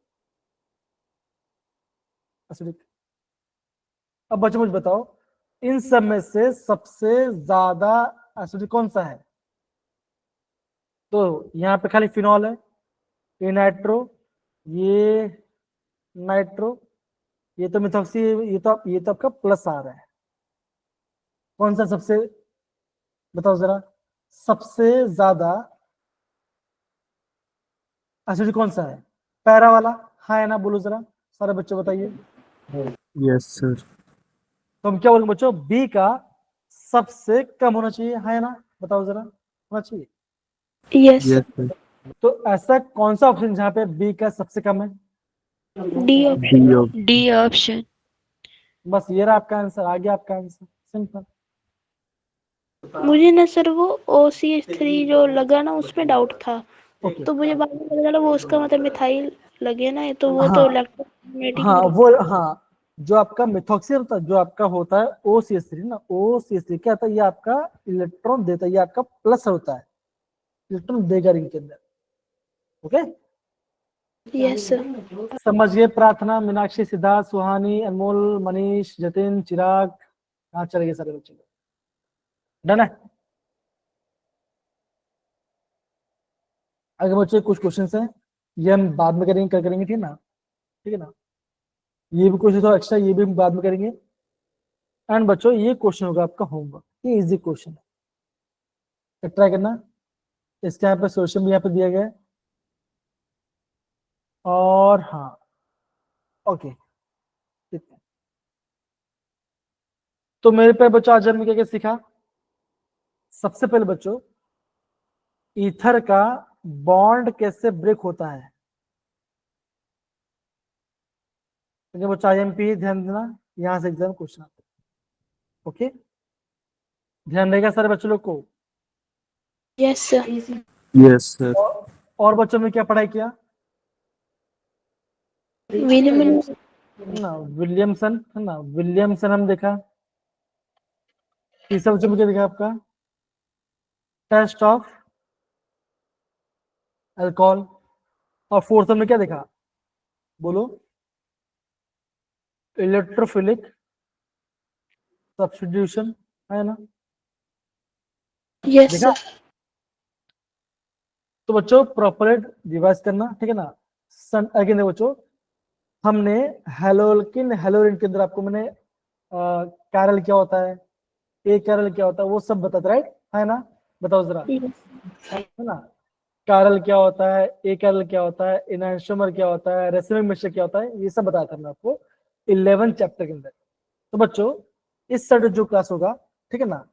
एसिडिक। अब बच्चों मुझे बताओ, इन सब में से सबसे ज्यादा एसिडिक कौन सा है? तो यहाँ पे खाली फिनॉल है, ये नाइट्रो, ये नाइट्रो, ये तो मिथॉक्सी, ये तो आपका प्लस आ रहा है। कौन सा सबसे, बताओ जरा, सबसे ज्यादा एसिडिक कौन सा है? पैरा वाला, हाँ या ना? बोलो जरा, सारे बच्चे बताइए। Yes, sir. तो हम क्या बोलेंगे बच्चों? बी का सबसे कम होना चाहिए, हाँ या ना? बताओ जरा, होना चाहिए। Yes Yes, sir. तो ऐसा कौन सा ऑप्शन जहाँ पे बी का सबसे कम है? D option. D of D option. बस ये रहा आपका आंसर, आ गया आपका आंसर, सिंपल। मुझे ना सर वो OCH3 जो लगा ना उसमें डाउट था, ओके, तो मुझे बाद में पता चला वो उसका मतलब मिथाइल लगे ना, तो वो तो हाँ इलेक्ट्रोमैग्नेटिक हाँ, ग्रुप। वो हाँ, जो आपका मिथॉक्सी होता है, जो आपका होता है OCH3 ना, OCH3 क्या होता है? ये आपका इलेक्ट्रॉन देता है, ये आपका प्लस होता है, इलेक्ट्रॉन देगा रिंग के अंदर। Okay, yes sir. समझिए। प्रार्थना, मीनाक्षी, सिद्धार्थ, सुहानी, अनमोल, मनीष, जतिन, चिराग, कहाँ चले गए सारे बच्चे? डन है? आगे बच्चे कुछ क्वेश्चन हैं, ये हम बाद में करेंगे, कर करेंगे, ठीक है ना? ठीक है ना? ये भी क्वेश्चन थोड़ा एक्स्ट्रा, ये भी हम बाद में करेंगे। एंड बच्चों ये क्वेश्चन होगा आपका होमवर्क, ये इजी क्वेश्चन है, ट्राई करना। इसके यहाँ पे सोल्यूशन भी यहाँ पे दिया गया है। और हाँ, ओके, ठीक है। तो मेरे पे बच्चों आज हमने क्या क्या सीखा? सबसे पहले बच्चों, ईथर का बॉन्ड कैसे ब्रेक होता है। तो बच्चों IMP ध्यान देना, यहाँ से एग्जाम क्वेश्चन आता है। ओके, ध्यान रहेगा सारे बच्चों लोग को। Yes sir. Yes, sir. और बच्चों ने क्या पढ़ाई किया? विलियम ना विलियमसन, है ना? विलियमसन हम देखा। तीसरा बच्चों में क्या देखा आपका? Test of alcohol. और फोर्थ में क्या देखा? बोलो, इलेक्ट्रोफिलिक सब्स्टिट्यूशन, है ना? यस देखा? सर। तो बच्चों प्रॉपर रिवाइज करना, ठीक है ना? अगेन बच्चों, हमने हेलोल्किन हेलोरिन के अंदर आपको मैंने कैरल क्या होता है, ए कैरल क्या होता है, वो सब बताता, राइट? है ना? बताओ जरा, है ना? कैरल क्या होता है, ए कैरल क्या होता है, इनैंशोमर क्या होता है, रेसिमिक मिक्सचर क्या होता है, ये सब बताया था मैं आपको 11 चैप्टर के अंदर। तो बच्चों इस सैटरडे जो क्लास होगा, ठीक है ना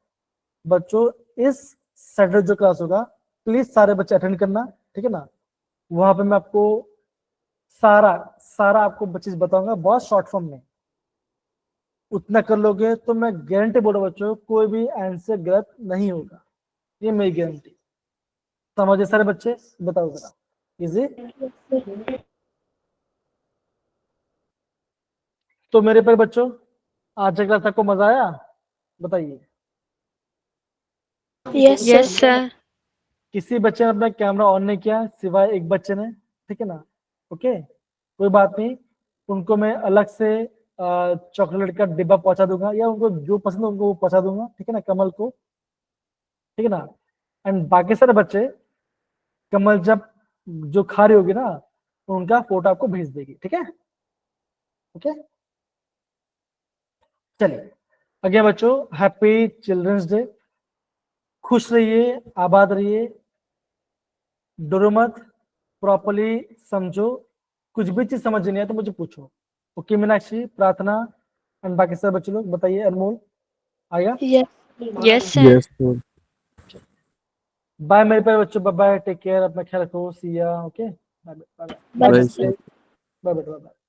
बच्चों, इस सैटरडे जो क्लास होगा, प्लीज सारे बच्चे अटेंड करना, ठीक है ना? वहां पे मैं आपको सारा सारा आपको चीज बताऊंगा बहुत शॉर्ट फॉर्म में। उतना कर लोगे तो मैं गारंटी बोल रहा हूं बच्चों, कोई भी आंसर गलत नहीं होगा, ये मेरी गारंटी। समझे सारे बच्चे? बताओ जरा, इजी। तो मेरे पर बच्चों आज का क्लास आपको मजा आया? बताइए। Yes Yes, sir sir. किसी बच्चे ने अपना कैमरा ऑन नहीं किया सिवाय एक बच्चे ने, ठीक है ना। ओके, कोई बात नहीं, उनको मैं अलग से चॉकलेट का डिब्बा पहुंचा दूंगा, या उनको जो पसंद है उनको वो पहुंचा दूंगा, ठीक है ना, कमल को, ठीक है ना। एंड बाकी सारे बच्चे कमल जब जो खा रही होगी ना, उनका फोटो आपको भेज देगी, ठीक है। ओके, चलिए आगे बच्चों, हैप्पी चिल्ड्रंस डे। खुश रहिए, आबाद रहिए, डरो मत, प्रॉपरली समझो, कुछ भी चीज समझ नहीं है तो मुझे पूछो। ओके मीनाक्षी, प्रार्थना एंड बाकी सब बच्चे लोग बताइए, अनमोल आया। Yes Yes, sir. Yes, sir. Bye मेरे प्यारे बच्चों, बाय बाय, टेक केयर, अपना ख्याल रखो, see ya, okay, bye bye Bye, bye sir. Bye bye.